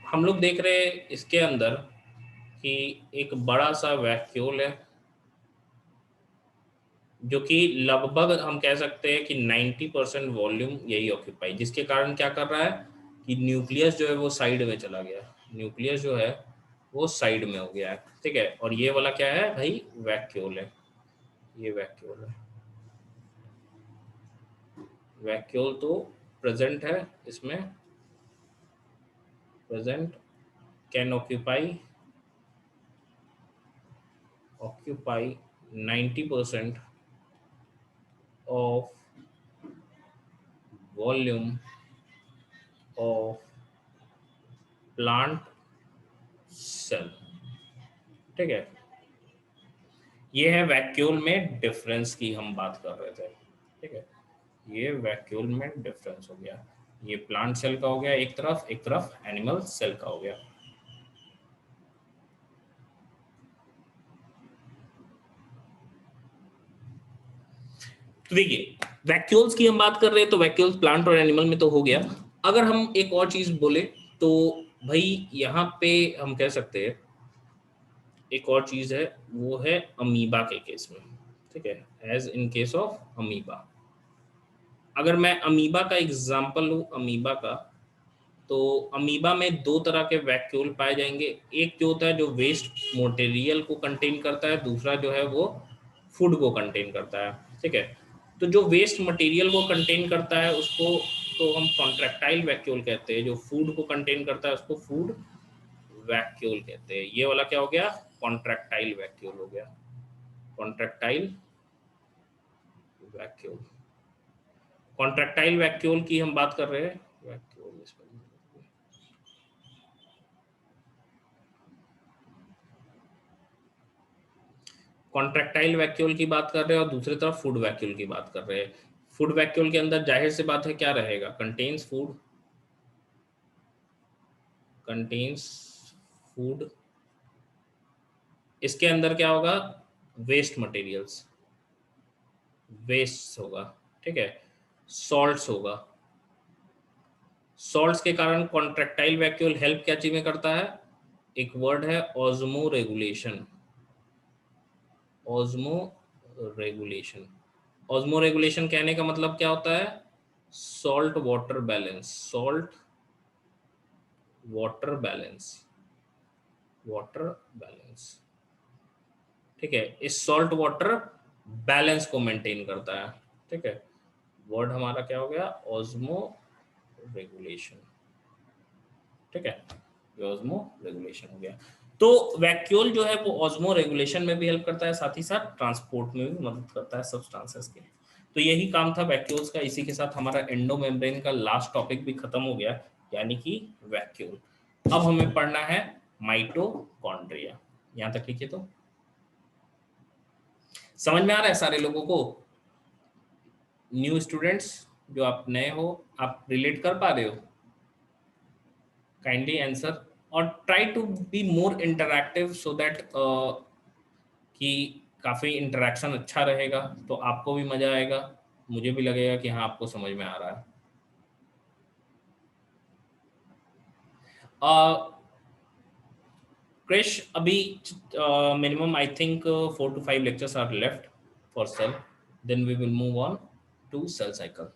हम लोग देख रहे हैं इसके अंदर कि एक बड़ा सा वैक्यूल है जो कि लगभग हम कह सकते हैं कि 90% वॉल्यूम यही ऑक्यूपाई, जिसके कारण क्या कर रहा है कि न्यूक्लियस जो है वो साइड में चला गया, न्यूक्लियस जो है वो साइड में हो गया है। ठीक है, और ये वाला क्या है भाई, वैक्यूल है, ये वैक्यूल है। वैक्यूल तो प्रेजेंट है इसमें, present can occupy 90% of volume of plant cell, ठीक है। ये है वैक्यूल में डिफरेंस की हम बात कर रहे थे, ठीक है। ये वैक्यूल में डिफरेंस हो गया, ये प्लांट सेल का हो गया एक तरफ एनिमल सेल का हो गया। तो देखिए वैक्यूल्स की हम बात कर रहे हैं, तो वैक्यूल्स प्लांट और एनिमल में तो हो गया। अगर हम एक और चीज बोले तो भाई यहाँ पे हम कह सकते हैं एक और चीज है, वो है अमीबा के केस में, ठीक है। As in case of amoeba, अगर मैं अमीबा का एग्जांपल लूं, अमीबा का, तो अमीबा में दो तरह के वैक्यूल पाए जाएंगे। एक जो होता है जो वेस्ट मटेरियल को कंटेन करता है, दूसरा जो है वो फूड को कंटेन करता है, ठीक है। तो जो वेस्ट मटेरियल को कंटेन करता है उसको तो हम कॉन्ट्रैक्टाइल वैक्यूल कहते हैं, जो फूड को कंटेन करता है उसको फूड वैक्यूल कहते हैं। ये वाला क्या हो गया, कॉन्ट्रैक्टाइल वैक्यूल हो गया, कॉन्ट्रैक्टाइल वैक्यूल। कॉन्ट्रैक्टाइल वैक्यूल की हम बात कर रहे हैं, वैक्यूल इस पर कॉन्ट्रैक्टाइल वैक्यूल की बात कर रहे हैं और दूसरी तरफ फूड वैक्यूल की बात कर रहे हैं। फूड वैक्यूल के अंदर जाहिर सी बात है क्या रहेगा, कंटेन्स फूड, कंटेन्स फूड। इसके अंदर क्या होगा, वेस्ट मटेरियल्स, वेस्ट होगा, ठीक है। सॉल्ट्स होगा, सॉल्ट्स के कारण कॉन्ट्रैक्टाइल वैक्यूल हेल्प क्या चीज में करता है, एक वर्ड है osmo regulation, osmo regulation. Osmo regulation कहने का मतलब क्या होता है, salt water balance, salt water balance, water balance, ठीक है। इस सॉल्ट वाटर बैलेंस को मेंटेन करता है, ठीक है। वर्ड हमारा क्या हो गया, ऑस्मो रेगुलेशन, ठीक है। ये ऑस्मो रेगुलेशन हो गया। तो वैक्यूल जो है वो ऑस्मो रेगुलेशन में भी हेल्प करता है, साथ ही साथ ट्रांसपोर्ट में भी मदद करता है सब्सटेंसेस के। तो यही काम था वैक्यूल्स का। इसी के साथ हमारा एंडो मेम्ब्रेन का लास्ट टॉपिक भी खत्म हो गया, यानी कि वैक्यूल। अब हमें पढ़ना है माइटोकॉन्ड्रिया। यहां तक लिखिए, तो समझ में आ रहा है सारे लोगों को? न्यू स्टूडेंट्स जो आप नए हो, आप रिलेट कर पा रहे हो? काइंडली आंसर और try to be more interactive so that कि काफ़ी इंटरेक्शन अच्छा रहेगा, तो आपको भी मज़ा आएगा, मुझे भी लगेगा कि हाँ आपको समझ में आ रहा है। क्रिश, अभी minimum I think 4 to 5 lectures are left for cell, then we will move on to cell cycle.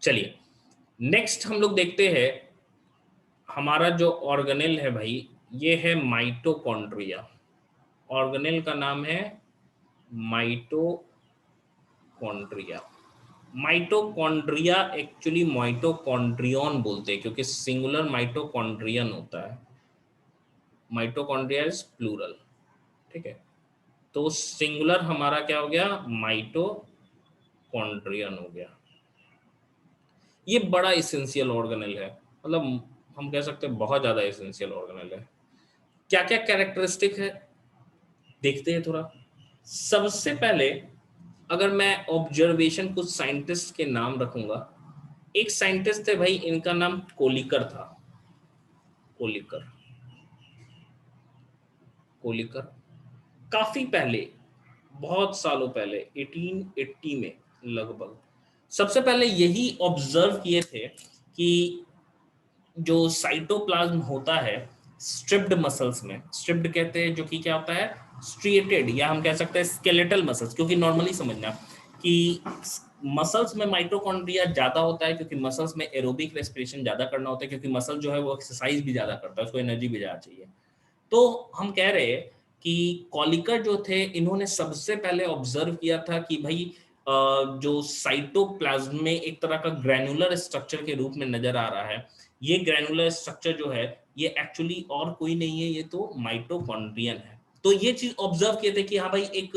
चलिए नेक्स्ट हम लोग देखते हैं, हमारा जो ऑर्गेनेल है भाई, ये है माइटोकॉन्ड्रिया। ऑर्गेनेल का नाम है माइटोकॉन्ड्रिया। माइटोकॉन्ड्रिया एक्चुअली माइटोकॉन्ड्रियन बोलते हैं, क्योंकि सिंगुलर माइटोकॉन्ड्रियन होता है, माइटोकॉन्ड्रिया इज प्लूरल, ठीक है। तो सिंगुलर हमारा क्या हो गया, माइटोकॉन्ड्रियन हो गया। ये बड़ा इसेंशियल ऑर्गेनेल है, मतलब हम कह सकते हैं बहुत ज्यादा इसेंशियल ऑर्गेनेल है। क्या क्या कैरेक्टरिस्टिक है देखते हैं थोड़ा। सबसे पहले अगर मैं ऑब्जर्वेशन कुछ साइंटिस्ट के नाम रखूंगा, एक साइंटिस्ट थे भाई, इनका नाम कोलिकर था, कोलिकर, कोलिकर। काफी पहले, बहुत सालों पहले 1880 में लगभग, सबसे पहले यही ऑब्जर्व किए थे कि जो साइटोप्लाज्म होता है स्ट्रिप्ड मसल्स में, स्ट्रिप्ड कहते हैं जो कि क्या होता है, स्ट्रिएटेड, या हम कह सकते हैं स्केलेटल मसल्स, क्योंकि नॉर्मली समझना कि मसल्स में माइटोकॉन्ड्रिया ज्यादा होता है, क्योंकि मसल्स में एरोबिक रेस्पिरेशन ज्यादा करना होता है, क्योंकि मसल जो है वो एक्सरसाइज भी ज्यादा करता है, उसको एनर्जी भी ज्यादा चाहिए। तो हम कह रहे हैं कि कॉलिकर जो थे इन्होंने सबसे पहले ऑब्जर्व किया था कि भाई जो साइटोप्लाज्म में एक तरह का ग्रैनुलर स्ट्रक्चर के रूप में नजर आ रहा है, ये ग्रैनुलर स्ट्रक्चर जो है ये एक्चुअली और कोई नहीं है, ये तो माइटोकॉन्ड्रियन है। तो ये चीज ऑब्जर्व किए थे कि हाँ भाई एक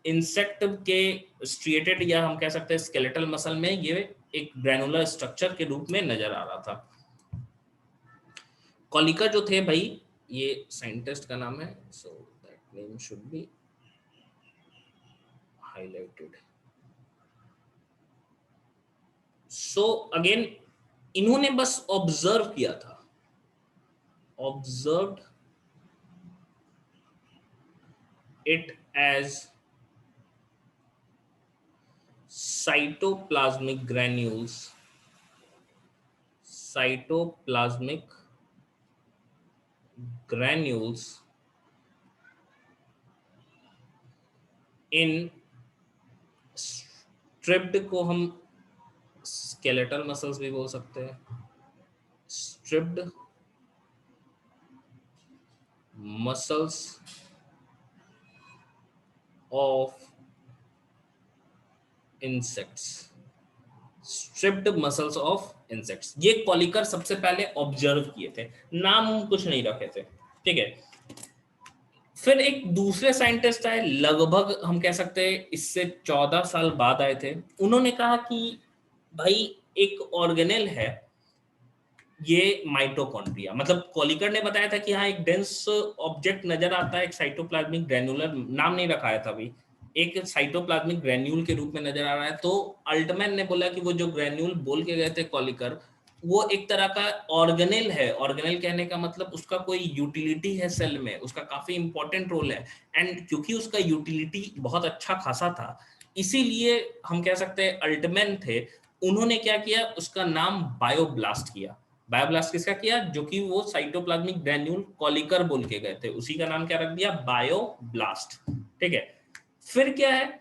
इंसेक्ट के स्ट्रिएटेड या हम कह सकते हैं स्केलेटल मसल में ये एक ग्रैनुलर स्ट्रक्चर के रूप में नजर आ रहा था। कॉलिकर जो थे भाई, ये साइंटिस्ट का नाम है, so that name should be highlighted. So again इन्होंने बस ऑब्जर्व किया था, observed it as cytoplasmic granules, cytoplasmic granules in striped को हम स्केलेटल मसल्स भी बोल सकते हैं, striped muscles of insects, striped muscles of insects, ये कॉलिकर सबसे पहले ऑब्जर्व किए थे, नाम कुछ नहीं रखे थे, ठीक है। फिर एक दूसरे साइंटिस्ट आए, लगभग हम कह सकते हैं इससे 14 साल बाद आए थे। उन्होंने कहा कि भाई एक ऑर्गेनेल है ये माइटोकॉन्ड्रिया, मतलब कॉलिकर ने बताया था कि हाँ एक डेंस ऑब्जेक्ट नजर आता है, एक साइटोप्लाज्मिक ग्रैन्युलर, नाम नहीं रखाया था अभी, एक साइटोप्लाज्मिक ग्रैन्यूल के रूप में नजर आ रहा है। तो अल्टमैन ने बोला कि वो जो ग्रैन्यूल बोल के गए थे कॉलिकर, वो एक तरह का ऑर्गेनेल है। ऑर्गेनेल कहने का मतलब उसका कोई यूटिलिटी है सेल में, उसका काफी इंपॉर्टेंट रोल है। एंड क्योंकि उसका यूटिलिटी बहुत अच्छा खासा था, इसीलिए हम कह सकते हैं अल्टमैन थे, उन्होंने क्या किया, उसका नाम बायोब्लास्ट किया। बायोब्लास्ट किसका किया, जो कि वो साइटोप्लाज्मिक ग्रैन्यूल कॉलिकर बोल के गए थे, उसी का नाम क्या रख दिया, बायोब्लास्ट, ठीक है। फिर क्या है,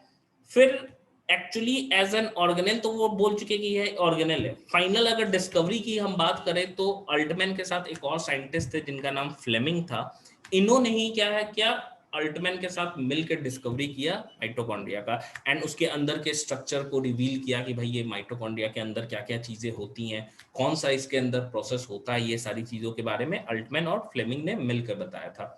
फिर एक्चुअली एज एन ऑर्गेनेल तो वो बोल चुके कि ये ऑर्गेनेल है। फाइनल अगर डिस्कवरी की हम बात करें तो अल्टमैन के साथ एक और साइंटिस्ट थे जिनका नाम फ्लेमिंग था। इन्होंने ही क्या है, क्या अल्टमैन के साथ मिलकर डिस्कवरी किया माइटोकॉन्ड्रिया का, एंड उसके अंदर के स्ट्रक्चर को रिवील किया कि भाई ये माइटोकॉन्ड्रिया के अंदर क्या क्या चीजें होती हैं, कौन सा इसके अंदर प्रोसेस होता है, ये सारी चीजों के बारे में अल्टमैन और फ्लेमिंग ने मिलकर बताया था।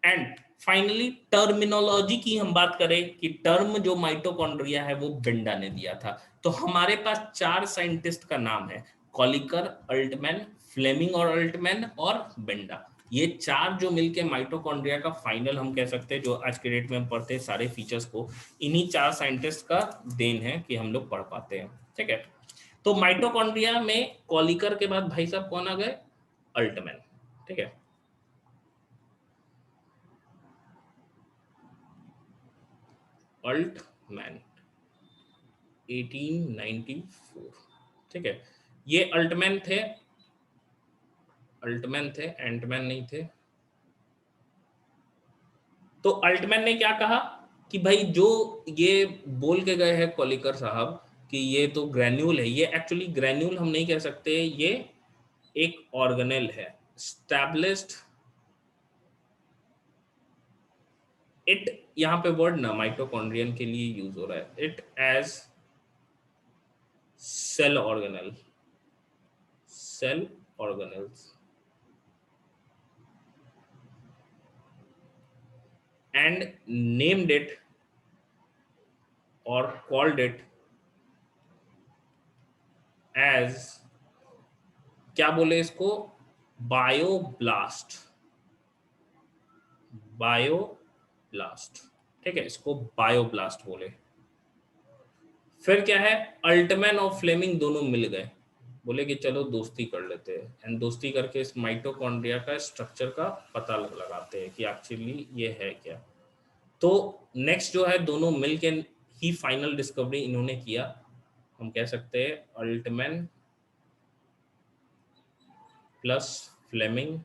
एंड फाइनली टर्मिनोलॉजी की हम बात करें कि टर्म जो माइटोकॉन्ड्रिया है वो बिंडा ने दिया था। तो हमारे पास चार साइंटिस्ट का नाम है, कॉलिकर, अल्टमैन, फ्लेमिंग और अल्टमैन और बिंडा। ये चार जो मिलके माइटोकॉन्ड्रिया का फाइनल हम कह सकते हैं, जो आज के डेट में हम पढ़ते हैं सारे फीचर्स को, इन्हीं चार साइंटिस्ट का देन है कि हम लोग पढ़ पाते हैं, ठीक है। तो माइटोकॉन्ड्रिया में कॉलिकर के बाद भाई साहब कौन आ गए, अल्टमैन, ठीक है। अल्टमैन 1894, ठीक है। ये अल्टमैन थे, अल्टमैन थे, एंटमैन नहीं थे। तो अल्टमैन ने क्या कहा कि भाई जो ये बोल के गए हैं कॉलिकर साहब कि ये तो ग्रैन्यूल है, ये एक्चुअली ग्रैन्यूल हम नहीं कह सकते, ये एक ऑर्गेनेल है। स्टैब्लिश्ड इट, यहां पे वर्ड ना माइटोकॉन्ड्रियन के लिए यूज हो रहा है, it as cell organelle, cell organelles, and named it or called it as, क्या बोले इसको, बायोब्लास्ट, बायोब्लास्ट, ठीक है, इसको बायोब्लास्ट बोले। फिर क्या है, अल्टमैन और फ्लेमिंग दोनों मिल गए, बोले कि चलो दोस्ती कर लेते हैं, एंड दोस्ती करके इस माइटोकॉन्ड्रिया का स्ट्रक्चर का पता लगाते हैं कि एक्चुअली ये है क्या। तो नेक्स्ट जो है, दोनों मिलके ही फाइनल डिस्कवरी इन्होंने किया, हम कह सकते हैं अल्टमैन प्लस फ्लेमिंग।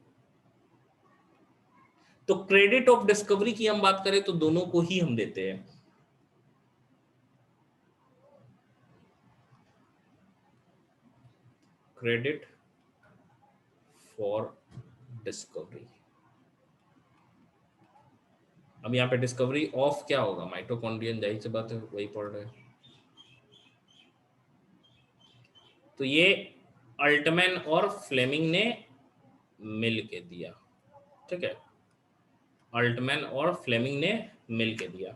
तो क्रेडिट ऑफ डिस्कवरी की हम बात करें तो दोनों को ही हम देते हैं, क्रेडिट फॉर डिस्कवरी। अब यहाँ पे डिस्कवरी ऑफ क्या होगा, माइटोकॉन्ड्रियन, जाहिर सी बात है वही पढ़ रहे हैं। तो ये अल्टमैन और फ्लेमिंग ने मिल के दिया, ठीक है, अल्टमैन और फ्लेमिंग ने मिल के दिया।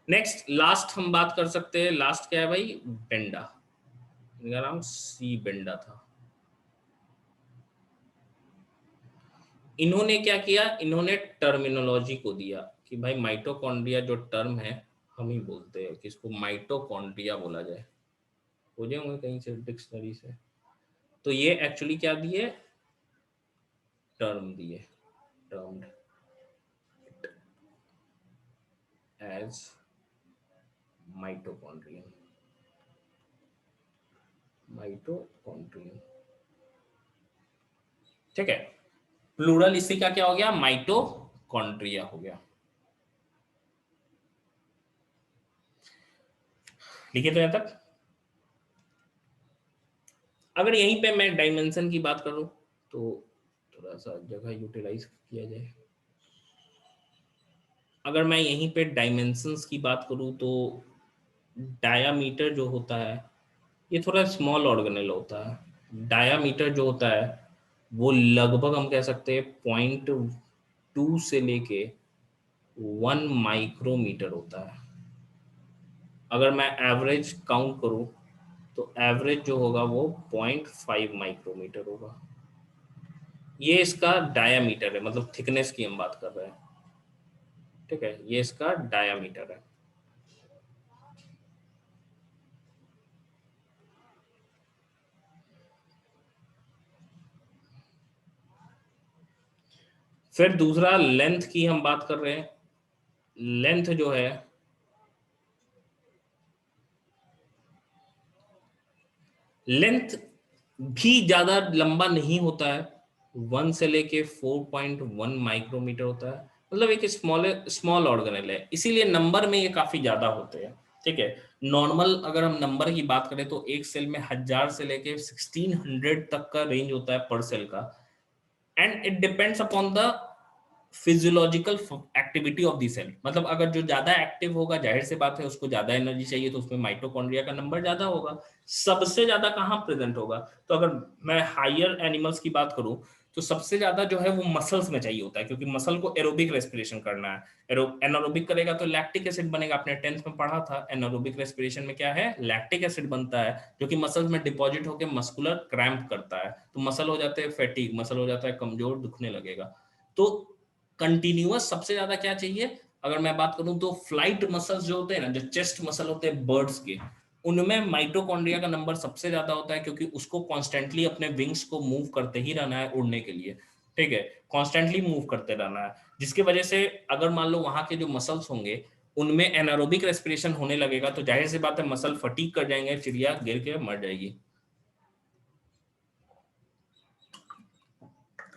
नेक्स्ट लास्ट हम बात कर सकते हैं, लास्ट क्या है भाई, बेंडा, इनका नाम सी बेंडा था। इन्होंने क्या किया, इन्होंने टर्मिनोलॉजी को दिया कि भाई माइटोकॉन्ड्रिया जो टर्म है हम ही बोलते हैं कि इसको माइटोकॉन्ड्रिया बोला जाए, खोजे होंगे कहीं से डिक्शनरी से। तो ये एक्चुअली क्या दिए, टर्म दिए, टर्म्ड एज माइटोकॉन्ड्रियन, माइटोकॉन्ड्रियन, ठीक है। प्लूरल इसी का क्या हो गया, माइटोकॉन्ड्रिया हो गया। लिखे तो यहां तक। अगर यहीं पे मैं डायमेंशन की बात करूं तो थोड़ा सा जगह यूटिलाइज किया जाए। अगर मैं यहीं पे डायमेंशंस की बात करूं तो डायामीटर जो होता है ये थोड़ा स्मॉल ऑर्गेनल होता है। डायामीटर जो होता है वो लगभग हम कह सकते हैं 0.2 से लेके 1 माइक्रोमीटर होता है। अगर मैं एवरेज काउंट करूं तो एवरेज जो होगा वो 0.5 माइक्रोमीटर होगा। ये इसका डायामीटर है, मतलब थिकनेस की हम बात कर रहे हैं, ठीक है, ये इसका डायामीटर है। फिर दूसरा लेंथ की हम बात कर रहे हैं। लेंथ जो है, लेंथ भी ज्यादा लंबा नहीं होता है, 1 से लेके 4.1 माइक्रोमीटर होता है, मतलब एक स्मॉल ऑर्गेनल है, इसीलिए नंबर में ये काफी ज्यादा होते हैं, ठीक है। नॉर्मल अगर हम नंबर की बात करें तो एक सेल में 1000 से लेके 1600 तक का रेंज होता है पर सेल का। And it depends upon the physiological activity of the cell, मतलब अगर जो ज्यादा एक्टिव होगा जाहिर से बात है उसको ज्यादा एनर्जी चाहिए, तो उसमें माइटोकॉन्ड्रिया का नंबर ज्यादा होगा। सबसे ज्यादा कहाँ प्रेजेंट होगा, तो अगर मैं हायर एनिमल्स की बात करूं तो सबसे ज्यादा जो है वो मसल्स में चाहिए होता है, क्योंकि मसल को एरोबिक रेस्पिरेशन करना है। एनारोबिक करेगा तो लैक्टिक एसिड बनेगा, आपने 10th में पढ़ा था। एनारोबिक रेस्पिरेशन में क्या है, लैक्टिक एसिड बनता है जो कि मसल्स में डिपॉजिट होकर मस्कुलर क्रैम्प करता है, तो मसल हो जाते हैं फैटिक, मसल हो जाता है कमजोर, दुखने लगेगा। तो कंटिन्यूअस सबसे ज्यादा क्या चाहिए, अगर मैं बात करूं तो फ्लाइट मसल्स जो होते हैं ना, जो चेस्ट मसल होते हैं बर्ड्स के, उनमें माइटोकॉन्ड्रिया का नंबर सबसे ज्यादा होता है, क्योंकि उसको कॉन्स्टेंटली अपने विंग्स को मूव करते ही रहना है उड़ने के लिए, ठीक है, कॉन्स्टेंटली मूव करते रहना है, जिसकी वजह से अगर मान लो वहां के जो मसल्स होंगे उनमें एनारोबिक रेस्पिरेशन होने लगेगा, तो जाहिर सी बात है मसल फटीक कर जाएंगे, चिड़िया गिर के मर जाएगी।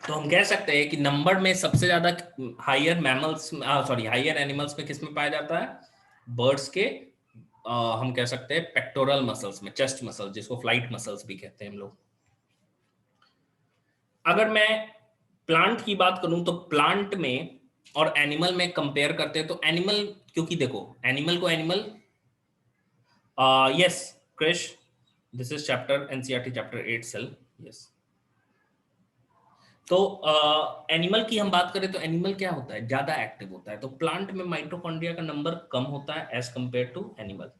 तो हम कह सकते हैं कि नंबर में सबसे ज्यादा higher mammals, sorry higher animals में किस में पाया जाता है, बर्ड्स के, हम कह सकते हैं पेक्टोरल मसल्स में, चेस्ट मसल्स जिसको फ्लाइट मसल्स भी कहते हैं हम लोग। अगर मैं प्लांट की बात करूं तो प्लांट में और एनिमल में कंपेयर करते हैं तो एनिमल, क्योंकि देखो एनिमल को animal, yes Krish, this is chapter NCERT chapter 8 cell, yes. तो एनिमल की हम बात करें तो एनिमल क्या होता है, ज्यादा एक्टिव होता है, तो प्लांट में माइटोकॉन्ड्रिया का नंबर कम होता है एज कंपेयर टू एनिमल।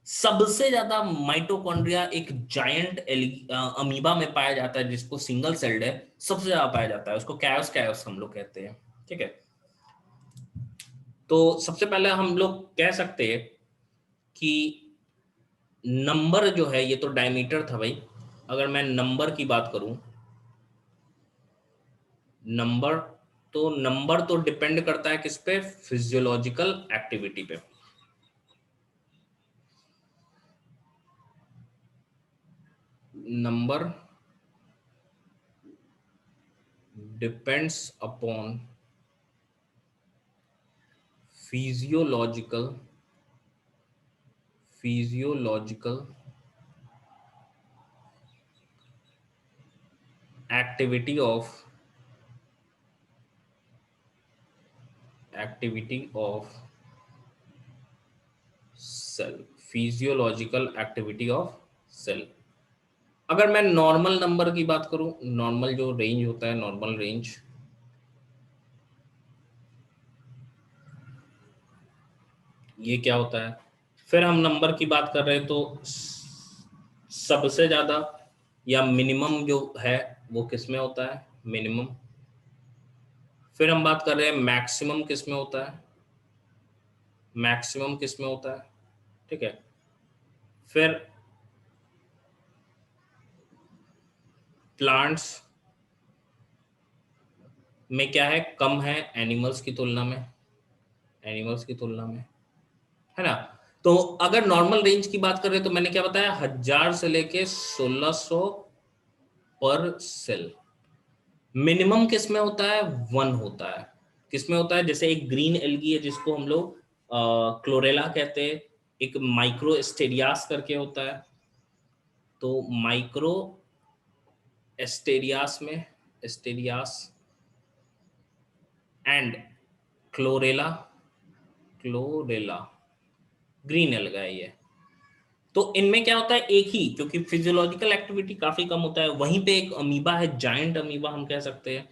सबसे ज्यादा माइटोकॉन्ड्रिया एक जायंट अमीबा में पाया जाता है, जिसको सिंगल सेल्ड है, सबसे ज्यादा पाया जाता है, उसको कैओस कैओस हम लोग कहते हैं, ठीक है। तो सबसे पहले हम लोग कह सकते हैं कि नंबर जो है, ये तो डायमीटर था भाई, अगर मैं नंबर की बात करूं, नंबर, तो नंबर तो डिपेंड करता है किस पे, फिजियोलॉजिकल एक्टिविटी पे। Number depends upon physiological, physiological activity of activity of cell, physiological activity of cell. अगर मैं नॉर्मल नंबर की बात करूं, नॉर्मल जो रेंज होता है, नॉर्मल रेंज, ये क्या होता है? फिर हम नंबर की बात कर रहे हैं तो सबसे ज्यादा या मिनिमम जो है वो किस में होता है? मिनिमम। फिर हम बात कर रहे हैं मैक्सिमम किस में होता है? मैक्सिमम किस में होता है? ठीक है। फिर प्लांट्स में क्या है? कम है एनिमल्स की तुलना में, एनिमल्स की तुलना में, है ना? तो अगर नॉर्मल रेंज की बात करें तो मैंने क्या बताया, 1000 से लेके 1600 पर सेल। मिनिमम किस में होता है? 1 होता है। किस में होता है? जैसे एक ग्रीन एल्गी है जिसको हम लोग क्लोरेला कहते हैं, एक माइक्रो एस्टेरियास करके होता है। तो माइक्रो एस्टेरियास में, Asterias and chlorella, chlorella green alga है ये। तो इनमें क्या होता है, एक ही, क्योंकि फिजियोलॉजिकल एक्टिविटी काफी कम होता है। वहीं पे एक अमीबा है, जायंट अमीबा हम कह सकते हैं,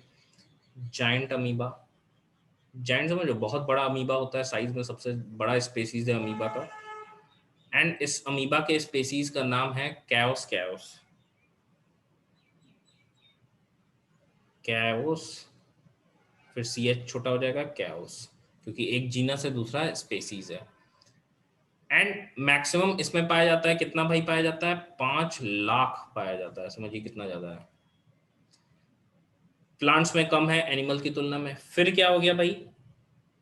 जायंट अमीबा। जायंट समझो, बहुत बड़ा अमीबा होता है, साइज में सबसे बड़ा स्पेसीज है अमीबा का। एंड इस अमीबा के स्पेसीज का नाम है कैओस, कैओस, कैओस। फिर सी एच छोटा हो जाएगा, कैओस, क्योंकि एक जीनस है, दूसरा स्पेसीज है। एंड मैक्सिमम इसमें पाया जाता है कितना भाई? पाया जाता है 5 लाख पाया जाता है। समझिए कितना ज्यादा है। प्लांट्स में कम है एनिमल की तुलना में। फिर क्या हो गया भाई,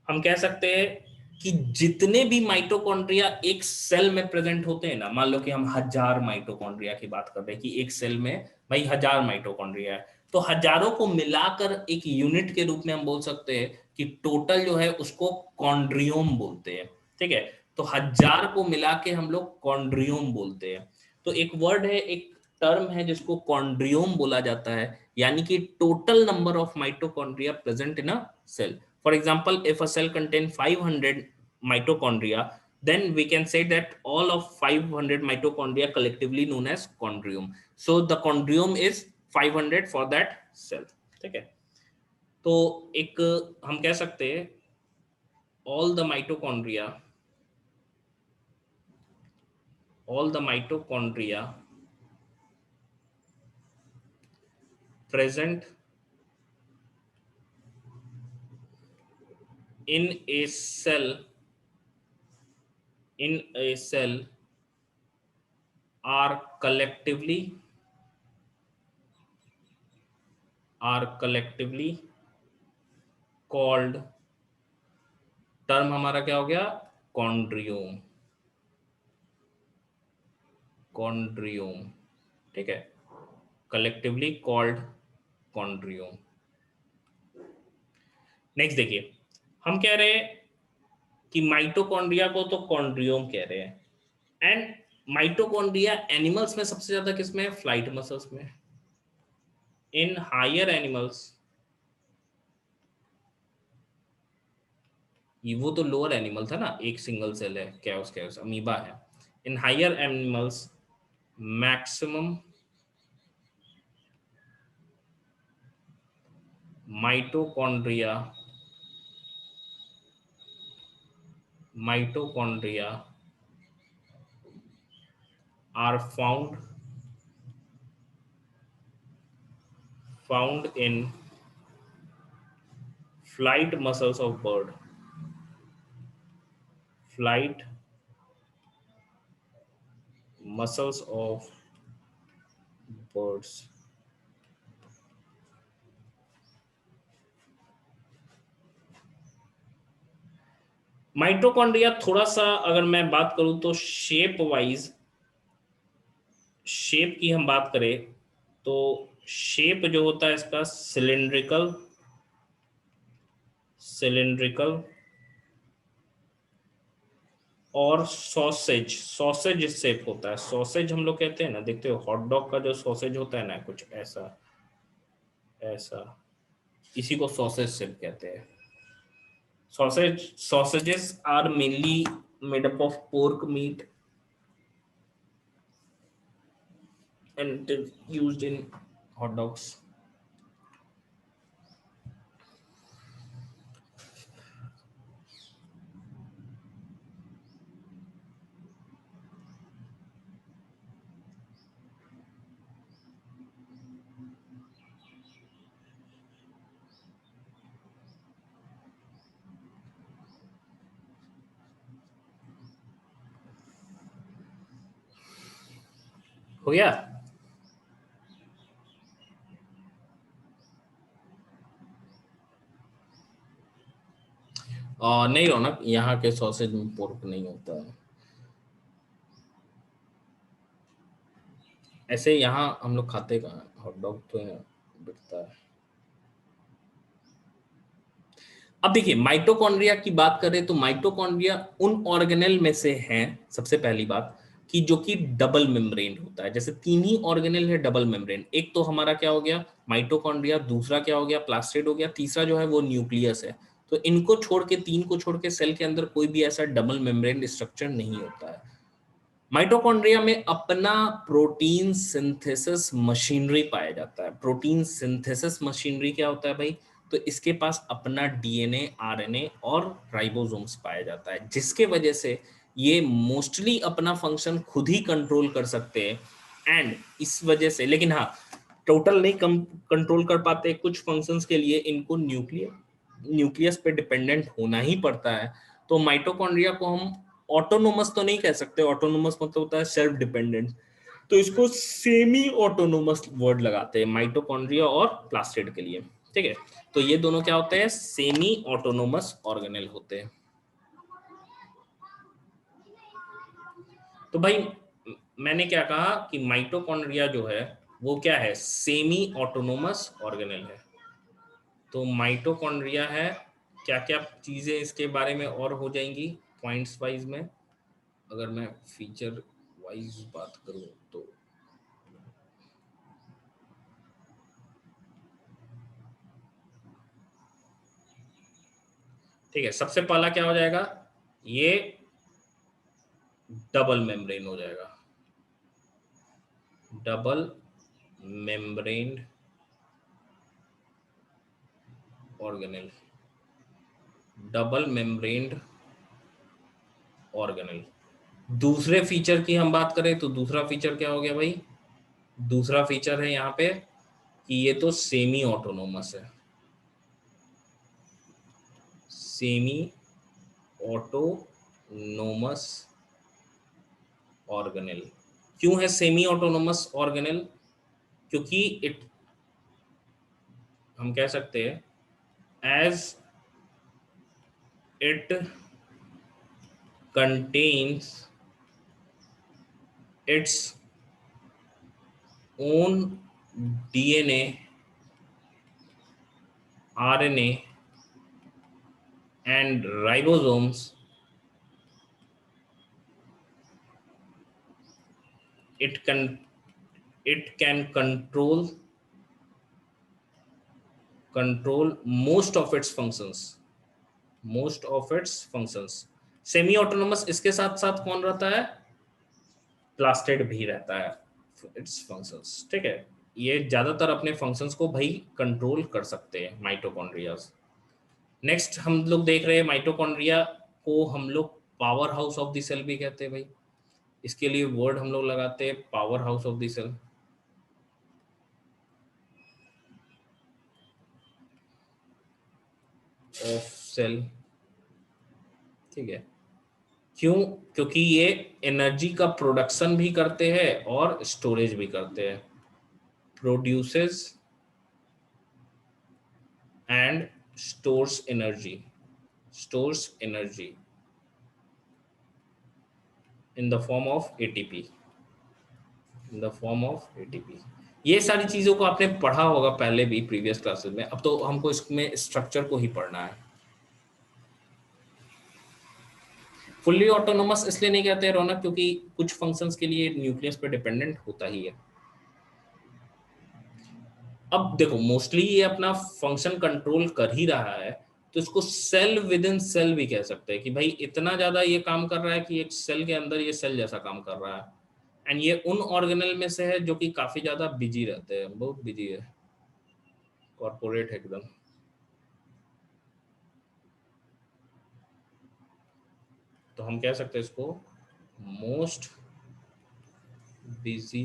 हम कह सकते हैं कि जितने भी माइटोकॉन्ड्रिया एक सेल में प्रेजेंट होते हैं ना, मान लो कि हम 1000 माइटोकॉन्ड्रिया की बात कर रहे हैं कि एक सेल में भाई 1000 माइटोकॉन्ड्रिया है, तो हजारों को मिलाकर एक यूनिट के रूप में हम बोल सकते हैं कि टोटल जो है उसको कॉन्ड्रियोम बोलते हैं। ठीक है, तो 1000 को मिला के हम लोग कॉन्ड्रियोम बोलते हैं। तो एक वर्ड है, एक टर्म है जिसको कॉन्ड्रियोम बोला जाता है, यानी कि total number of mitochondria present in a cell. For example, if a cell contains 500 mitochondria, then we can say that all of 500 mitochondria collectively known as chondrium. So the chondrium is 500 for that cell. ठीक है, तो एक हम कह सकते हैं all the mitochondria, all the mitochondria present in a cell, in a cell are collectively, are collectively called, term हमारा क्या हो गया? कॉन्ड्रियोम, कॉन्ड्रियोम। ठीक है, कलेक्टिवली कॉल्ड कॉन्ड्रियोम। नेक्स्ट देखिए, हम कह रहे हैं कि माइटोकॉन्ड्रिया को तो कॉन्ड्रियोम कह रहे हैं। एंड माइटोकॉन्ड्रिया एनिमल्स में सबसे ज्यादा किसमें है? फ्लाइट मसल्स में। इन हायर एनिमल्स, ये वो तो लोअर एनिमल था ना, एक सिंगल सेल है, कैओस, कैओस अमीबा है। In higher animals maximum mitochondria, mitochondria are found in flight muscles of bird, flight muscles of birds। Mitochondria थोड़ा सा अगर मैं बात करूं तो शेप वाइज, शेप की हम बात करें तो शेप जो होता है इसका सिलिंड्रिकल, सिलिंड्रिकल और सॉसेज, सॉसेज शेप होता है। सॉसेज हम लोग कहते हैं ना, देखते हो हॉट डॉग का जो सॉसेज होता है ना, कुछ ऐसा, ऐसा, इसी को सॉसेज शेप कहते हैं। Sausages are mainly made up of pork meat and it is used in hot dogs. हो गया? नहीं रौनक, यहाँ के सॉसेज में पोर्क नहीं होता है। ऐसे यहाँ हम लोग खाते कहाँ हैं? हॉट डॉग तो यहाँ बिकता है। अब देखिए, माइटोकॉन्ड्रिया की बात करें तो माइटोकॉन्ड्रिया उन ऑर्गेनेल में से हैं, सबसे पहली बात, कि जो कि डबल मेम्ब्रेन होता है। जैसे 3 ही ऑर्गेनेल है डबल मेम्ब्रेन। एक तो हमारा क्या हो गया, माइटोकॉन्ड्रिया, दूसरा क्या हो गया, प्लास्टिड हो गया, तीसरा जो है वो न्यूक्लियस है। तो इनको छोड़ के, 3 को छोड़ के सेल के अंदर कोई भी ऐसा डबल मेम्ब्रेन स्ट्रक्चर नहीं होता है। माइटोकॉन्ड्रिया में अपना प्रोटीन सिंथेसिस मशीनरी पाया जाता है। प्रोटीन सिंथेसिस मशीनरी क्या होता है भाई? तो इसके पास अपना डीएनए, आरएनए और राइबोसोम्स पाया जाता है, जिसके वजह से ये मोस्टली अपना फंक्शन खुद ही कंट्रोल कर सकते हैं। एंड इस वजह से, लेकिन हाँ, टोटल नहीं कंट्रोल कर पाते। कुछ फंक्शंस के लिए इनको न्यूक्लियस पे डिपेंडेंट होना ही पड़ता है। तो माइटोकॉन्ड्रिया को हम ऑटोनोमस तो नहीं कह सकते, ऑटोनोमस मतलब होता है सेल्फ डिपेंडेंट, तो इसको सेमी ऑटोनोमस वर्ड लगाते हैं माइटोकॉन्ड्रिया और प्लास्टिड के लिए। ठीक है, तो ये दोनों क्या होते हैं, सेमी ऑटोनोमस ऑर्गेनेल होते हैं। तो भाई मैंने क्या कहा कि माइटोकॉन्ड्रिया जो है वो क्या है, सेमी ऑटोनोमस ऑर्गेनेल है। तो माइटोकॉन्ड्रिया है, क्या क्या चीजें इसके बारे में और हो जाएंगी पॉइंट्स वाइज में, अगर मैं फीचर वाइज बात करूं तो। ठीक है, सबसे पहला क्या हो जाएगा, ये डबल मेम्ब्रेन हो जाएगा, double membrane organelle, double membraned organelle. दूसरे फीचर की हम बात करें तो दूसरा फीचर क्या हो गया भाई, दूसरा फीचर है यहाँ पे कि ये तो सेमी ऑटोनोमस है, सेमी ऑटोनोमस ऑर्गेनेल। क्यों है सेमी ऑटोनोमस ऑर्गेनेल? क्योंकि इट, हम कह सकते हैं as it contains its own DNA, RNA, and ribosomes, it can it can control most of its functions, most of its functions। Semi autonomous इसके साथ साथ कौन रहता है, प्लास्टिड भी रहता है इट्स फंक्शंस। ठीक है, ये ज्यादातर अपने फंक्शंस को भाई कंट्रोल कर सकते हैं माइटोकॉन्ड्रियाज। नेक्स्ट हम लोग देख रहे हैं माइटोकॉन्ड्रिया को हम लोग powerhouse of the cell भी कहते हैं भाई। इसके लिए वर्ड हम लोग लगाते हैं powerhouse of the cell. Of cell, ठीक है। क्यों? क्योंकि ये एनर्जी का प्रोडक्शन भी करते हैं और स्टोरेज भी करते हैं। Produces and stores energy, stores energy in the form of ATP, in the form of ATP. ये सारी चीजों को आपने पढ़ा होगा पहले भी प्रीवियस क्लासेस में, अब तो हमको इसमें स्ट्रक्चर को ही पढ़ना है। फुल्ली ऑटोनोमस इसलिए नहीं कहते रौनक क्योंकि कुछ फंक्शंस के लिए न्यूक्लियस पे डिपेंडेंट होता ही है। अब देखो, मोस्टली ये अपना फंक्शन कंट्रोल कर ही रहा है, तो इसको सेल विद इन सेल भी कह सकते हैं कि भाई इतना ज्यादा ये काम कर रहा है कि एक सेल के अंदर ये सेल जैसा काम कर रहा है। एंड ये उन ऑर्गेनल में से है जो कि काफी ज्यादा बिजी रहते हैं, बहुत बिजी है, कॉर्पोरेट है एकदम। तो हम कह सकते हैं इसको most busy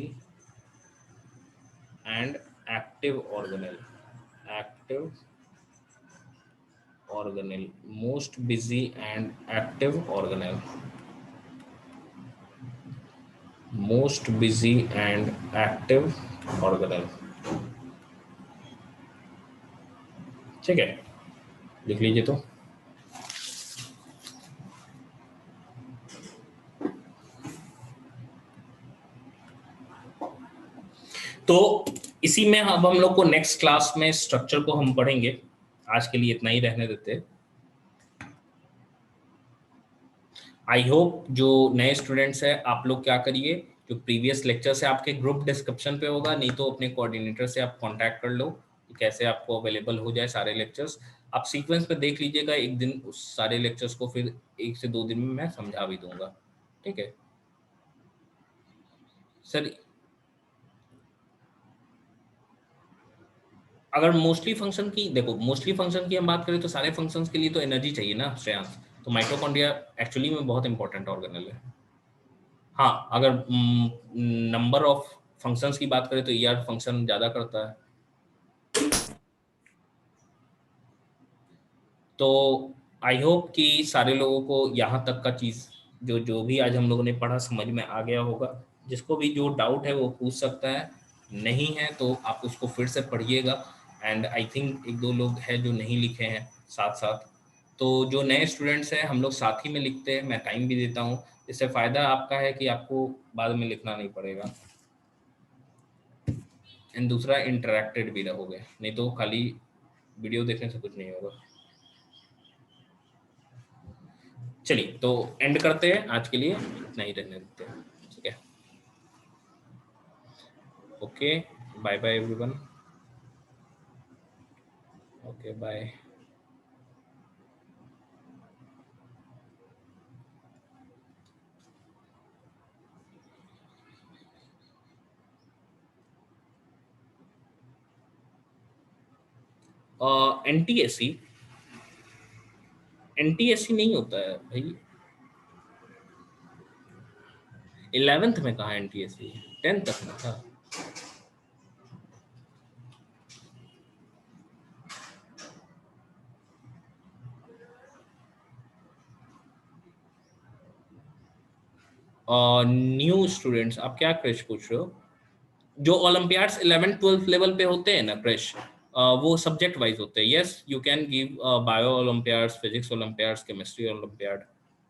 and active organelle, active organelle, most busy and active organelle, most busy and active organelle. ठीक है, लिख लीजिए। तो इसी में अब हम लोग को नेक्स्ट क्लास में स्ट्रक्चर को हम पढ़ेंगे। आज के लिए इतना ही रहने देते हैं। आई होप जो नए स्टूडेंट्स हैं आप लोग क्या करिए, जो प्रीवियस लेक्चर से आपके ग्रुप डिस्क्रिप्शन पे होगा, नहीं तो अपने कोऑर्डिनेटर से आप कांटेक्ट कर लो कि कैसे आपको अवेलेबल हो जाए सारे लेक्चर्स। आप सीक्वेंस पे देख लीजिएगा, एक दिन उस सारे लेक्चर्स को फिर 1 से 2 दिन में मैं समझा भी दूंगा। ठीक है सर। अगर मोस्टली फंक्शन की देखो, मोस्टली फंक्शन की हम बात करें तो सारे फंक्शंस के लिए तो एनर्जी चाहिए ना श्रेयांश। तो माइटोकॉन्ड्रिया एक्चुअली में बहुत इंपॉर्टेंट ऑर्गेनल है। हाँ, अगर नंबर ऑफ फंक्शंस की बात करें तो ईआर फंक्शन ज्यादा करता है। तो आई होप कि सारे लोगों को यहाँ तक का चीज जो जो भी आज हम लोगों ने पढ़ा समझ में आ गया होगा। जिसको भी जो डाउट है वो पूछ सकता है, नहीं है तो आप उसको फिर से पढ़िएगा। एंड आई थिंक 1-2 लोग हैं जो नहीं लिखे हैं साथ साथ। तो जो नए स्टूडेंट्स हैं हम लोग साथ ही में लिखते हैं, मैं टाइम भी देता हूँ। इससे फायदा आपका है कि आपको बाद में लिखना नहीं पड़ेगा। एंड दूसरा इंटरेक्टेड भी रहोगे, नहीं तो खाली वीडियो देखने से कुछ नहीं होगा। चलिए तो एंड करते हैं, आज के लिए इतना ही रहने देते हैं। ठीक है, okay, bye bye everyone. Okay bye. NTSC, NTSC नहीं होता है भाई। 11th में कहा एनटीएससी, 10th तक में था। न्यू स्टूडेंट्स, आप क्या क्रेश पूछ रहे हो? जो ओलंपियाड्स 11th-12th लेवल पे होते हैं ना क्रेश, वो सब्जेक्ट वाइज होते हैं। Yes, you can give bio Olympiads, physics Olympiads, chemistry olympiad,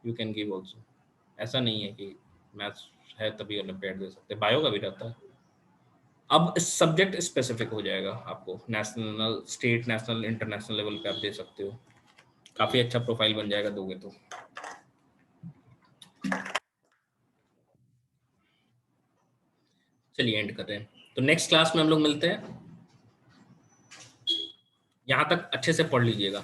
you can give also. ऐसा नहीं है कि मैथ्स है तभी ओलंपियाड दे सकते हैं, बायो का भी रहता है। अब सब्जेक्ट स्पेसिफिक हो जाएगा, आपको national, state, national, international level पे आप दे सकते हो। काफी अच्छा प्रोफाइल बन जाएगा दोगे तो। चलिए एंड करते हैं, तो नेक्स्ट क्लास में हम लोग मिलते हैं। यहाँ तक अच्छे से पढ़ लीजिएगा।